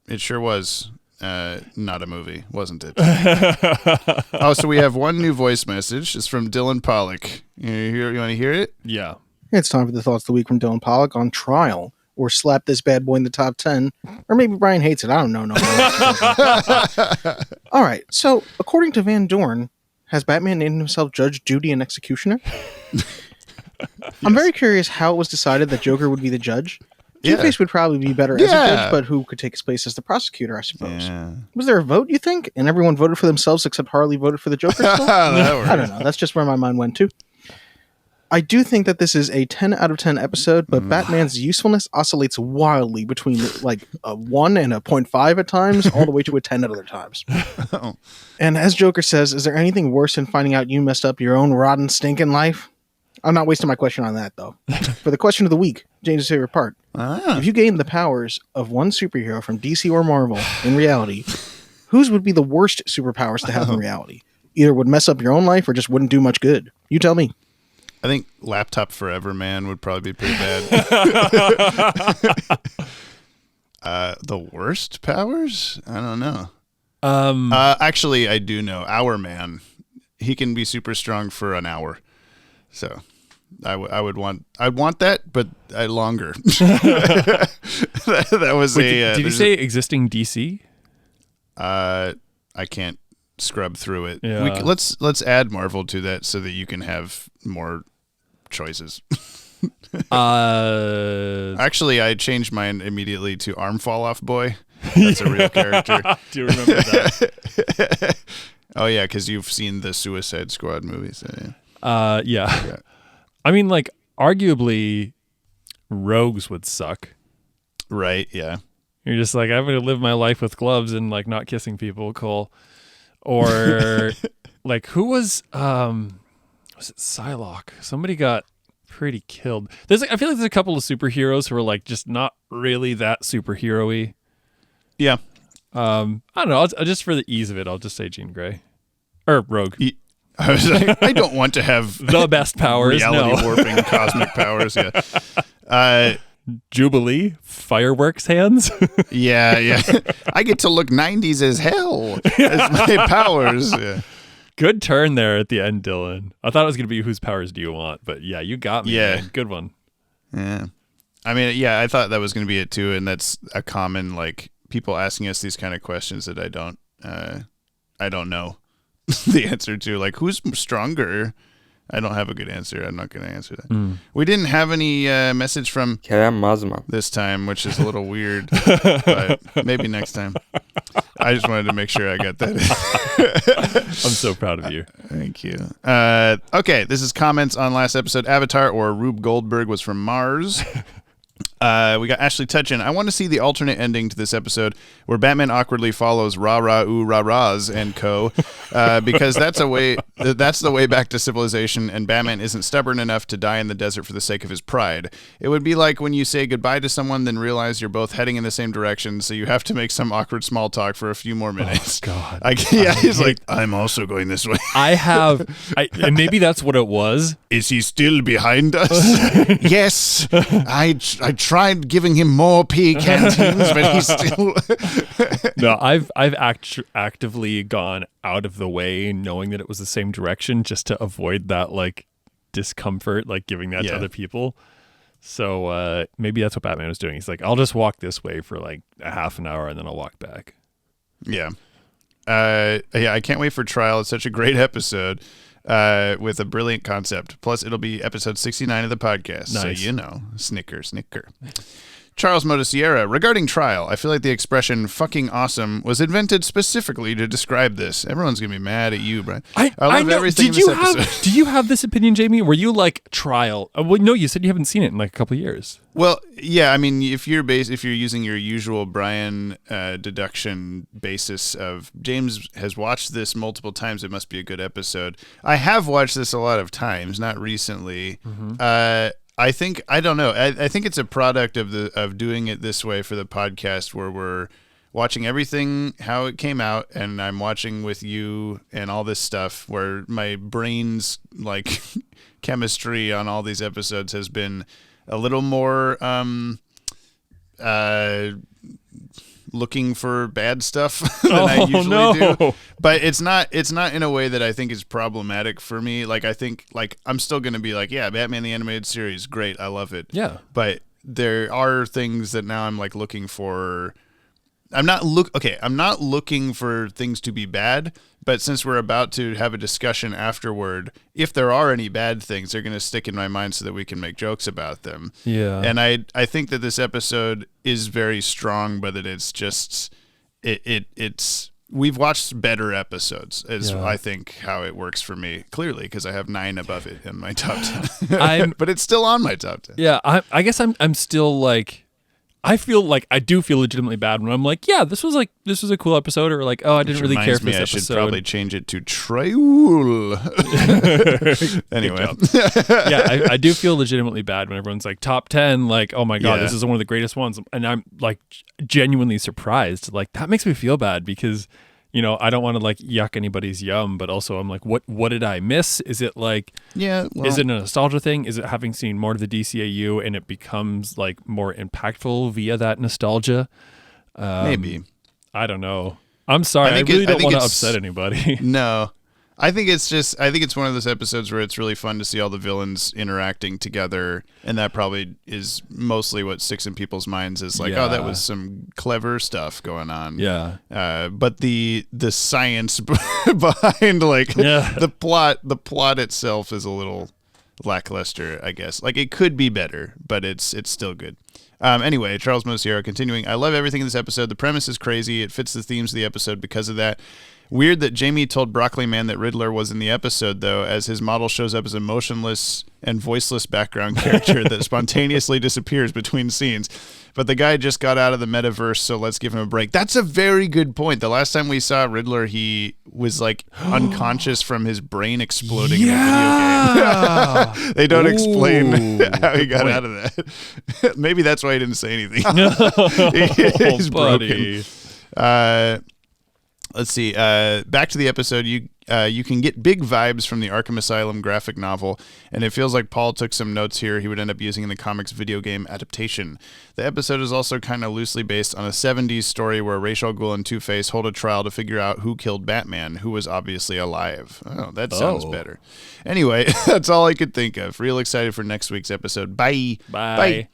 it sure was not a movie, wasn't it? Oh, so we have one new voice message. It's from Dylan Pollock. You want to hear it? Yeah. It's time for the Thoughts of the Week from Dylan Pollock on Trial, or slap this bad boy in the top 10, or maybe Brian hates it. I don't know. All right, so according to Van Dorn, has Batman named himself Judge, Judy, and Executioner? I'm very curious how it was decided that Joker would be the judge. Two-Face would probably be better as a judge, but who could take his place as the prosecutor, I suppose. Was there a vote, you think? And everyone voted for themselves except Harley voted for the Joker still? I don't know. That's just where my mind went to. I do think that this is a 10 out of 10 episode, but Batman's usefulness oscillates wildly between like a 1 and a 0.5 at times, all the way to a 10 at other times. And as Joker says, is there anything worse than finding out you messed up your own rotten, stinking life? I'm not wasting my question on that, though. For the question of the week, James' favorite part. If you gained the powers of one superhero from DC or Marvel in reality, whose would be the worst superpowers to have in reality? Either would mess up your own life or just wouldn't do much good. You tell me. I think Laptop Forever Man would probably be pretty bad. The worst powers? I don't know. Actually, I do know. Our Man. He can be super strong for an hour. So I'd want that, but longer. that was Wait, did you say existing DC? I can't scrub through it. Yeah. Let's add Marvel to that so that you can have more choices. Actually, I changed mine immediately to Arm Fall Off Boy. That's a real character. Do you remember that? Oh yeah, because you've seen the Suicide Squad movies. So yeah. I mean, like, arguably, rogues would suck. Right, yeah. You're just like, I'm going to live my life with gloves and, like, not kissing people. Cool. Or, like, who was it Psylocke? Somebody got pretty killed. I feel like there's a couple of superheroes who are, like, just not really that superhero-y. Yeah. I don't know. Just for the ease of it, I'll just say Jean Grey. Or Rogue. I was like, I don't want to have the best powers. Reality warping cosmic powers. Yeah. Jubilee, fireworks hands. Yeah. I get to look 90s as hell as my powers. Yeah. Good turn there at the end, Dylan. I thought it was going to be whose powers do you want, but yeah, you got me. Yeah. Man. Good one. Yeah. I mean, yeah, I thought that was going to be it too, and that's a common, like, people asking us these kind of questions that I don't know the answer to, like, who's stronger? I don't have a good answer. I'm not going to answer that. We didn't have any message from this time, which is a little weird, but maybe next time. I just wanted to make sure I got that. I'm so proud of you. Thank you. Okay, this is comments on last episode. Avatar, or Rube Goldberg, was from Mars. We got Ashley Tutchin. I want to see the alternate ending to this episode where Batman awkwardly follows Rah-Rah-Ooh-Rah-Rahs and co. because that's the way back to civilization, and Batman isn't stubborn enough to die in the desert for the sake of his pride. It would be like when you say goodbye to someone, then realize you're both heading in the same direction, so you have to make some awkward small talk for a few more minutes. Oh, God. He's like, I'm also going this way. And maybe that's what it was. Is he still behind us? Yes. I tried giving him more pea canteens, but he's still... No, I've actively gone out of the way knowing that it was the same direction just to avoid that like discomfort, like giving that to other people. So maybe that's what Batman was doing. He's like, I'll just walk this way for like a half an hour and then I'll walk back. Yeah. I can't wait for Trial. It's such a great episode with a brilliant concept. Plus, it'll be episode 69 of the podcast. Nice. So, snicker. Charles Motosierra, regarding Trial, I feel like the expression fucking awesome was invented specifically to describe this. Everyone's going to be mad at you, Brian. I love everything in this episode. Do you have this opinion, Jamie? Were you like Trial? Well, no, you said you haven't seen it in like a couple of years. Well, yeah, I mean, if you're using your usual Brian deduction basis of James has watched this multiple times, it must be a good episode. I have watched this a lot of times, not recently. Mm-hmm. I think it's a product of doing it this way for the podcast, where we're watching everything how it came out, and I'm watching with you and all this stuff, where my brain's like chemistry on all these episodes has been a little more looking for bad stuff than I usually do. But it's not in a way that I think is problematic for me. Like, I think, like, I'm still going to be like, yeah, Batman the Animated Series, great, I love it. Yeah. But there are things that now I'm like looking for. I'm not looking for things to be bad, but since we're about to have a discussion afterward, if there are any bad things, they're going to stick in my mind so that we can make jokes about them. Yeah. And I think that this episode is very strong, but that it's just it's we've watched better episodes is I think how it works for me, clearly, because I have 9 above it in my top 10. But it's still on my top 10. Yeah, I guess I'm still like, I feel legitimately bad when I'm like, yeah, this was a cool episode, or like, oh, I didn't really care for this episode. I should probably change it to Trial. Anyway. Yeah, I do feel legitimately bad when everyone's like top 10, like, oh my God, this is one of the greatest ones. And I'm like genuinely surprised. Like, that makes me feel bad because, I don't want to like yuck anybody's yum, but also I'm like, what did I miss? Is it like, is it a nostalgia thing? Is it having seen more of the DCAU and it becomes like more impactful via that nostalgia? Maybe. I don't know. I'm sorry. I really don't want to upset anybody. No. I think it's one of those episodes where it's really fun to see all the villains interacting together, and that probably is mostly what sticks in people's minds is like, oh, that was some clever stuff going on. Yeah. But the science behind like the plot itself is a little lackluster, I guess. Like, it could be better, but it's still good. Anyway, Charles Mosiero continuing. I love everything in this episode. The premise is crazy. It fits the themes of the episode because of that. Weird that Jamie told Broccoli Man that Riddler was in the episode, though, as his model shows up as a motionless and voiceless background character that spontaneously disappears between scenes. But the guy just got out of the metaverse, so let's give him a break. That's a very good point. The last time we saw Riddler, he was like unconscious from his brain exploding in a video game. They don't explain how he got out of that. Maybe that's why he didn't say anything. He's broken. Let's see. Back to the episode. You can get big vibes from the Arkham Asylum graphic novel, and it feels like Paul took some notes here he would end up using in the comics video game adaptation. The episode is also kind of loosely based on a 70s story where Ra's al Ghul and Two-Face hold a trial to figure out who killed Batman, who was obviously alive. Oh, that sounds better. Anyway, that's all I could think of. Real excited for next week's episode. Bye. Bye.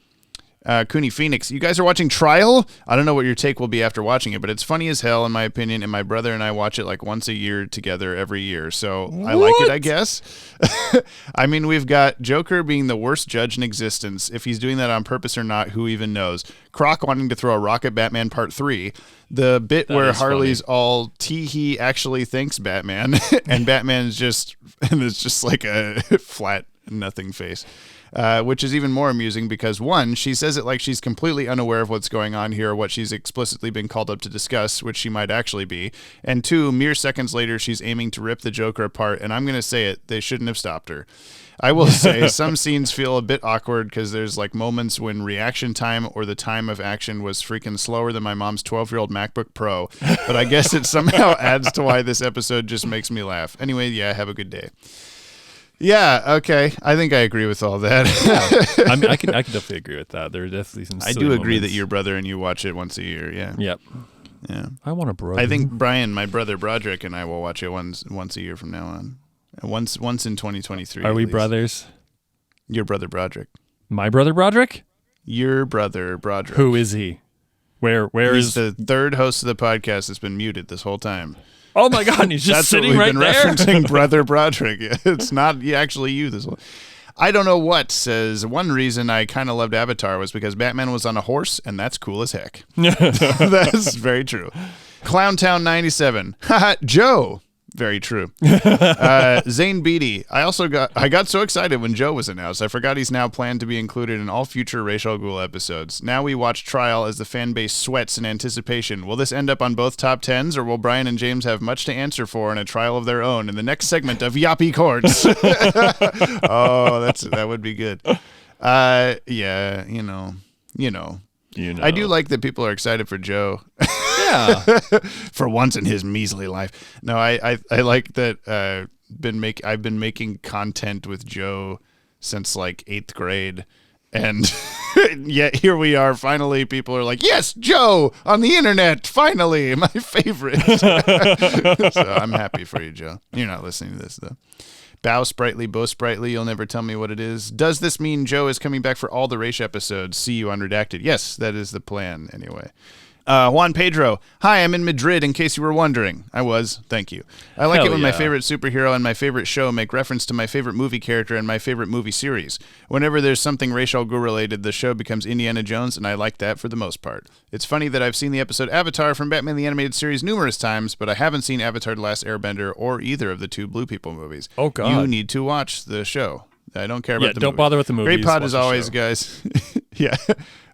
Cooney Phoenix, you guys are watching Trial? I don't know what your take will be after watching it, but it's funny as hell in my opinion, and my brother and I watch it like once a year together every year, so I like it, I guess. I mean, we've got Joker being the worst judge in existence. If he's doing that on purpose or not, who even knows? Croc wanting to throw a rock at Batman Part 3. The bit that where Harley's funny. All he actually thinks Batman, and Batman's just, and it's just like a flat nothing face. which is even more amusing because, one, she says it like she's completely unaware of what's going on here or what she's explicitly been called up to discuss, which she might actually be. And two, mere seconds later, she's aiming to rip the Joker apart, and I'm going to say it, they shouldn't have stopped her. I will say some scenes feel a bit awkward because there's like moments when reaction time or the time of action was freaking slower than my mom's 12-year-old MacBook Pro, but I guess it somehow adds to why this episode just makes me laugh. Anyway, yeah, have a good day. Yeah, okay. I think I agree with all that. I mean, I can definitely agree with that. There are definitely some I do agree that your brother and you watch it once a year, yeah. Yep. Yeah. I want a brother. I think Brian, my brother Broderick, and I will watch it once a year from now on. Once in 2023. Are we brothers? Your brother Broderick. My brother Broderick? Your brother Broderick. Who is he? Where He's the third host of the podcast that's been muted this whole time. Oh my God, he's just sitting right there. That's what we've been referencing, brother Broderick. It's not actually you this whole. I don't know what says one reason I kind of loved Avatar was because Batman was on a horse, and that's cool as heck. That's very true. Clowntown 97. Haha, Joe. Very true. Zane Beatty. I got so excited when Joe was announced. I forgot he's now planned to be included in all future Racial Ghoul episodes. Now we watch Trial as the fan base sweats in anticipation. Will this end up on both top 10s, or will Brian and James have much to answer for in a trial of their own in the next segment of Yoppie Courts? Oh, that would be good. Yeah, you know. I do like that people are excited for Joe. Yeah. For once in his measly life. No, I like that I've been making content with Joe since like 8th grade. And yet here we are. Finally, people are like, yes, Joe on the internet. Finally, my favorite. So I'm happy for you, Joe. You're not listening to this, though. Bow Sprightly, Bo Sprightly, you'll never tell me what it is. Does this mean Joe is coming back for all the Race episodes? See you on Redacted. Yes, that is the plan, anyway. Juan Pedro. Hi, I'm in Madrid, in case you were wondering. I was. Thank you. I like it when my favorite superhero and my favorite show make reference to my favorite movie character and my favorite movie series. Whenever there's something Racial Ghoul related, the show becomes Indiana Jones, and I like that for the most part. It's funny that I've seen the episode Avatar from Batman the Animated Series numerous times, but I haven't seen Avatar The Last Airbender or either of the two Blue People movies. Oh, God. You need to watch the show. I don't care about the don't movie. bother with the movies. Great pod Watch as the always, show. guys. Yeah.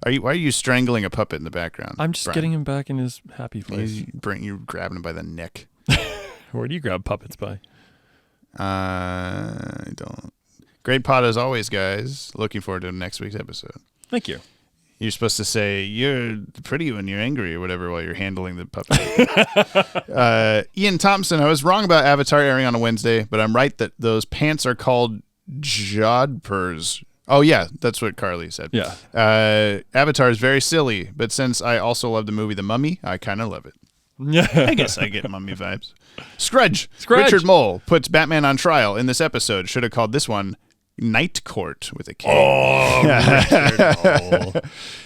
Why are you strangling a puppet in the background? I'm just Brian? getting him back in his happy place. You're grabbing him by the neck. Where do you grab puppets by? I don't. Great pod as always, guys. Looking forward to next week's episode. Thank you. You're supposed to say, you're pretty when you're angry or whatever while you're handling the puppet. Ian Thompson, I was wrong about Avatar airing on a Wednesday, but I'm right that those pants are called jodhpurs. Oh, yeah, that's what Carly said. Yeah. Avatar is very silly, but since I also love the movie The Mummy, I kind of love it. I guess I get Mummy vibes. Scrudge. Richard Mole puts Batman on trial in this episode. Should have called this one Night Court with a K. Oh, Richard.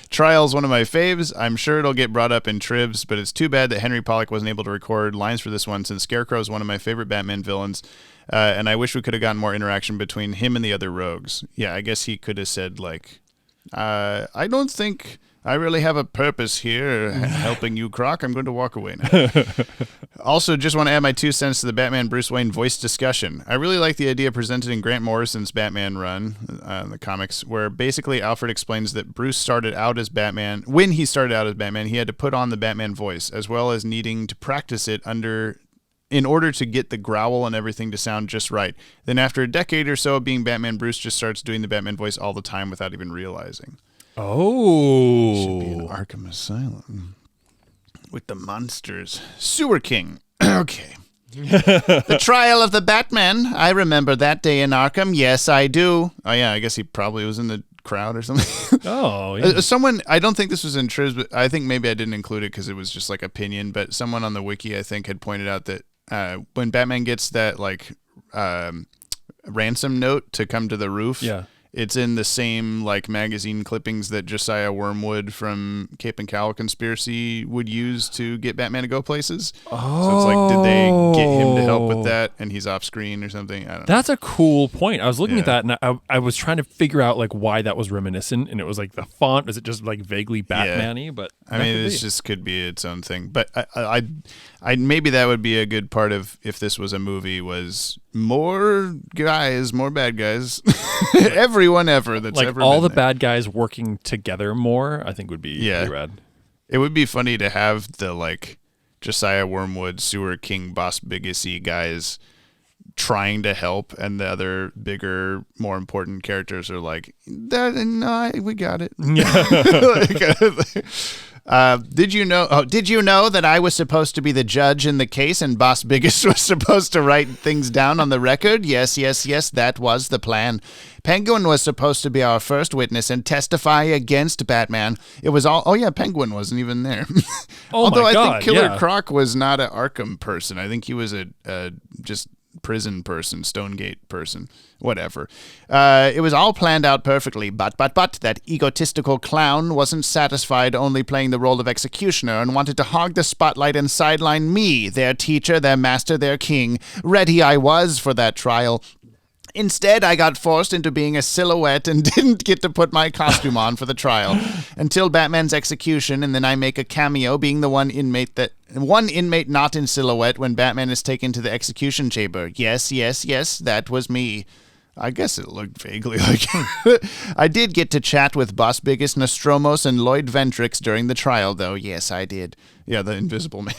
Trial's one of my faves. I'm sure it'll get brought up in Tribs, but it's too bad that Henry Pollock wasn't able to record lines for this one since Scarecrow is one of my favorite Batman villains. And I wish we could have gotten more interaction between him and the other rogues. Yeah, I guess he could have said, like, I don't think I really have a purpose here helping you, Croc. I'm going to walk away now. Also, just want to add my 2 cents to the Batman Bruce Wayne voice discussion. I really like the idea presented in Grant Morrison's Batman run, the comics, where basically Alfred explains that Bruce started out as Batman. When he started out as Batman, he had to put on the Batman voice, as well as needing to practice it in order to get the growl and everything to sound just right. Then after a decade or so of being Batman, Bruce just starts doing the Batman voice all the time without even realizing. Oh. Should be an Arkham Asylum. With the monsters. Sewer King. Okay. The trial of the Batman. I remember that day in Arkham. Yes, I do. Oh, yeah, I guess he probably was in the crowd or something. Oh, yeah. Someone, I don't think this was in Tribs, but I think maybe I didn't include it because it was just like opinion, but someone on the wiki, I think, had pointed out that when Batman gets that like ransom note to come to the roof, yeah, it's in the same like magazine clippings that Josiah Wormwood from Cape and Cowl Conspiracy would use to get Batman to go places. Oh. So it's like, did they get him to help with that and he's off screen or something? I don't know. That's a cool point. I was looking at that and I was trying to figure out like why that was reminiscent, and it was like the font. Is it just like vaguely Batman-y? But I mean, this just could be its own thing. But I maybe that would be a good part of if this was a movie was more bad guys. Everyone ever that's like ever all been the there. bad guys working together more, I think would be pretty rad. It would be funny to have the like Josiah Wormwood, Sewer King, Boss Biggessy guys trying to help, and the other bigger, more important characters are like, no, we got it. Did you know that I was supposed to be the judge in the case and Boss Biggest was supposed to write things down on the record? Yes, that was the plan. Penguin was supposed to be our first witness and testify against Batman. It was all... Oh, yeah, Penguin wasn't even there. Although my God, I think Killer yeah. Croc was not an Arkham person. I think he was a just prison person, Stonegate person, whatever. It was all planned out perfectly, but that egotistical clown wasn't satisfied only playing the role of executioner and wanted to hog the spotlight and sideline me, their teacher, their master, their king. Ready I was for that trial. Instead, I got forced into being a silhouette and didn't get to put my costume on for the trial until Batman's execution, and then I make a cameo being the one inmate not in silhouette when Batman is taken to the execution chamber. Yes, that was me. I guess it looked vaguely like it. I did get to chat with Boss Biggest, Nostromos, and Lloyd Ventrix during the trial, though. Yes, I did. Yeah, the Invisible Man.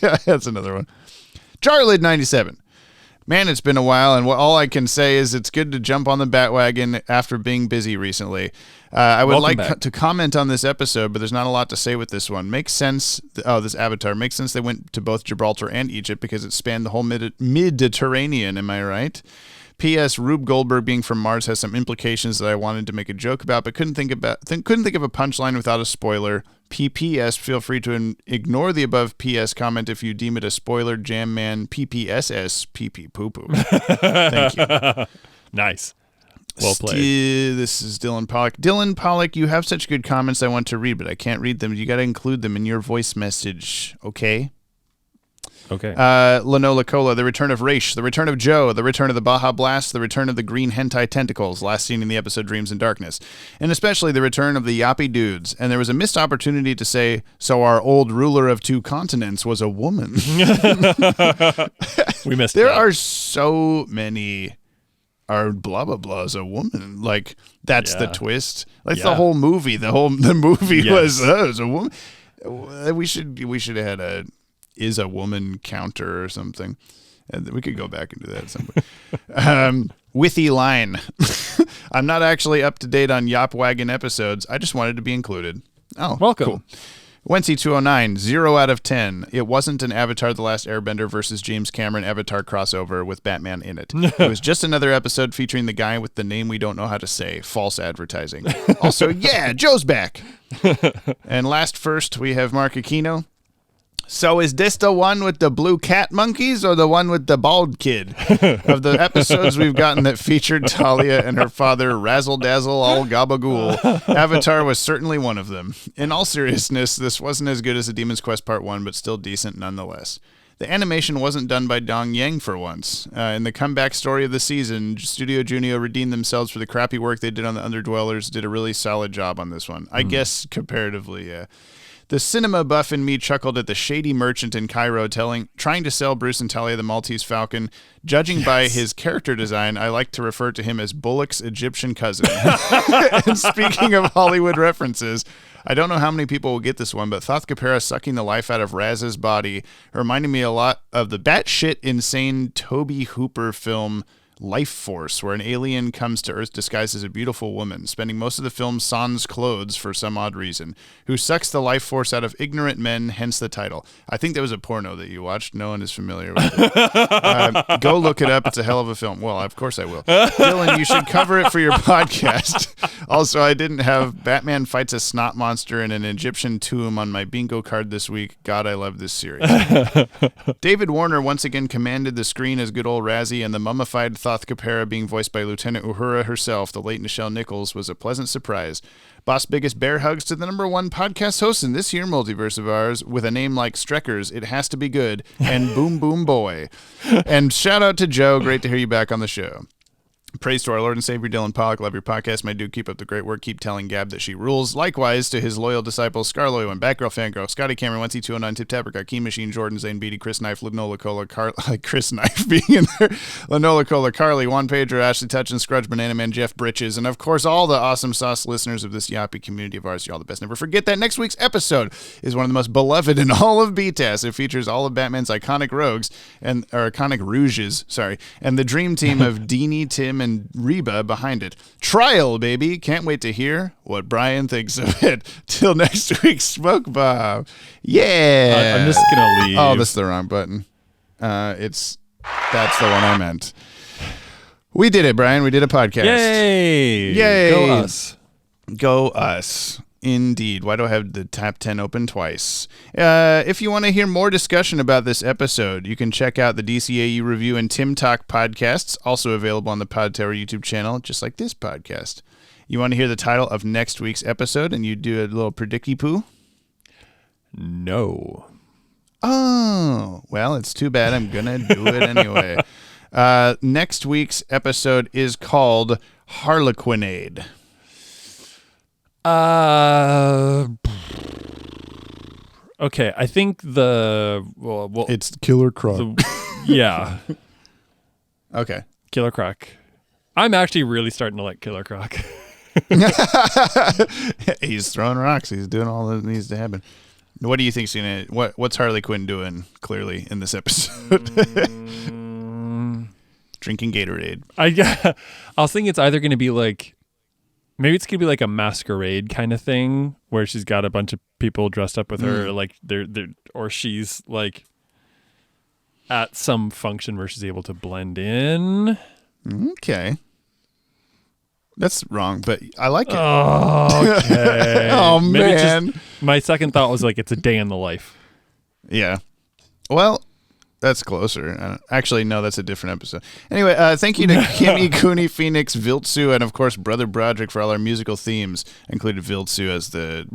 Yeah, that's another one. Charlid 97. Man, it's been a while, and all I can say is it's good to jump on the Bat-Wagon after being busy recently. I would like to comment on this episode, but there's not a lot to say with this one. Makes sense. This Avatar makes sense. They went to both Gibraltar and Egypt because it spanned the whole Mediterranean. Am I right? P.S. Rube Goldberg being from Mars has some implications that I wanted to make a joke about, but couldn't think of a punchline without a spoiler. P.P.S. Feel free to ignore the above P.S. comment if you deem it a spoiler. Jam Man. P.P.S.S. Pee-pee poo-poo. Thank you. Nice. Well played. This is Dylan Pollock. Dylan Pollock, you have such good comments I want to read, but I can't read them. You got to include them in your voice message, okay? Okay. Lanola Cola, the return of Raish, the return of Joe, the return of the Baja Blast, the return of the green hentai tentacles, last seen in the episode Dreams in Darkness, and especially the return of the Yoppie dudes. And there was a missed opportunity to say, so our old ruler of 2 continents was a woman. We missed There that. are so many... Our blah blah blah is a woman. Like that's the twist. Like the whole movie. The movie was a woman. We should have had is a woman counter or something. And we could go back and do that at some point. Withy line. I'm not actually up to date on Yop Wagon episodes. I just wanted to be included. Oh, welcome. Cool. Wency 209, 0 out of 10. It wasn't an Avatar The Last Airbender versus James Cameron Avatar crossover with Batman in it. It was just another episode featuring the guy with the name we don't know how to say. False advertising. Also, yeah, Joe's back. And last first, we have Mark Aquino. So is this the one with the blue cat monkeys or the one with the bald kid? Of the episodes we've gotten that featured Talia and her father Razzle Dazzle all gabagool, Avatar was certainly one of them. In all seriousness, this wasn't as good as The Demon's Quest Part 1, but still decent nonetheless. The animation wasn't done by Dong Yang for once. In the comeback story of the season, Studio Junio redeemed themselves for the crappy work they did on the Underdwellers, did a really solid job on this one. I guess comparatively, yeah. The cinema buff in me chuckled at the shady merchant in Cairo trying to sell Bruce and Talia the Maltese Falcon. Judging by his character design, I like to refer to him as Bullock's Egyptian cousin. And speaking of Hollywood references, I don't know how many people will get this one, but Thoth Capera sucking the life out of Raz's body reminded me a lot of the batshit insane Toby Hooper film Life Force, where an alien comes to Earth disguised as a beautiful woman, spending most of the film sans clothes for some odd reason, who sucks the life force out of ignorant men, hence the title. I think that was a porno that you watched. No one is familiar with it. Go look it up. It's a hell of a film. Well, of course I will. Dylan, you should cover it for your podcast. Also, I didn't have Batman fights a snot monster in an Egyptian tomb on my bingo card this week. God, I love this series. David Warner once again commanded the screen as good old Razzie, and the mummified Thoth Capera being voiced by Lieutenant Uhura herself, the late Nichelle Nichols, was a pleasant surprise. Boss Biggest bear hugs to the #1 podcast host in this here multiverse of ours with a name like Streckers, It Has to Be Good, and Boom Boom Boy. And shout out to Joe. Great to hear you back on the show. Praise to our Lord and Savior, Dylan Pollock. Love your podcast, my dude. Keep up the great work. Keep telling Gab that she rules. Likewise to his loyal disciples, Scarloy, Batgirl, Fangirl, Scotty Cameron, 1C209, Tip Tapper, Key Machine, Jordan, Zane Beatty, Chris Knife, Linola Cola, Chris Knife being in there, Linola Cola, Carly, Juan Pedro, Ashley Touch, and Scrudge, Banana Man, Jeff Britches, and of course all the awesome sauce listeners of this Yoppie community of ours. You're all the best. Never forget that next week's episode is one of the most beloved in all of BTAS. It features all of Batman's iconic iconic rouges, and the dream team of Dini, Timm, and Riba behind it. Trial, baby. Can't wait to hear what Brian thinks of it. Till next week, Smoke Bob. Yeah. I'm just gonna leave. Oh, this is the wrong button. That's the one I meant. We did it, Brian. We did a podcast. Yay! Go us. Go us. Indeed. Why do I have the top 10 open twice? If you want to hear more discussion about this episode, you can check out the DCAU Review and Tim Talk podcasts, also available on the Podtower YouTube channel, just like this podcast. You want to hear the title of next week's episode and you do a little predicty-poo? No. Oh, well, it's too bad. I'm going to do it anyway. Next week's episode is called Harlequinade. Okay, I think it's Killer Croc. Yeah. Okay. Killer Croc. I'm actually really starting to like Killer Croc. He's throwing rocks. He's doing all that needs to happen. What do you think's gonna? What's Harley Quinn doing? Clearly in this episode, drinking Gatorade. I was thinking it's either going to be like. Maybe it's gonna be like a masquerade kind of thing where she's got a bunch of people dressed up with her, like or she's like at some function where she's able to blend in. Okay, that's wrong, but I like it. Oh, okay. Oh man, my second thought was like it's a day in the life. Yeah. Well. That's closer. Actually, no, that's a different episode. Anyway, thank you to Kimmy, Cooney, Phoenix, Viltsu, and of course, Brother Broderick for all our musical themes, included Viltsu as the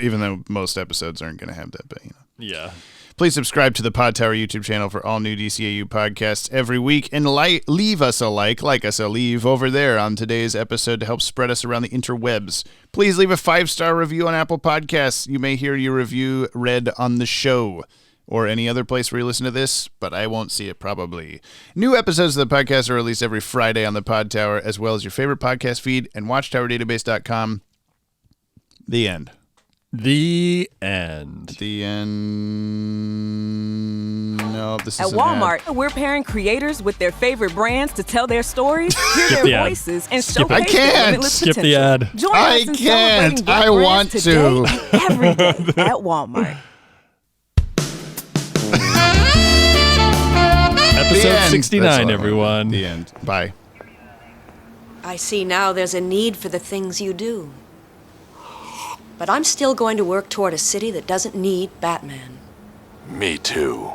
even though most episodes aren't going to have that, but Yeah. Please subscribe to the Podtower YouTube channel for all new DCAU podcasts every week, and leave us a like us a leave over there on today's episode to help spread us around the interwebs. Please leave a 5-star review on Apple Podcasts. You may hear your review read on the show. Or any other place where you listen to this, but I won't see it probably. New episodes of the podcast are released every Friday on the Podtower, as well as your favorite podcast feed and watchtowerdatabase.com. The end. The end. The end. No, this is At Walmart, we're pairing creators with their favorite brands to tell their stories, hear their voices, and showcase their limitless Skip potential. the ad. Join us in celebrating Black brands today and every day at Walmart. Episode 69, everyone. The end. Bye. I see now there's a need for the things you do. But I'm still going to work toward a city that doesn't need Batman. Me too.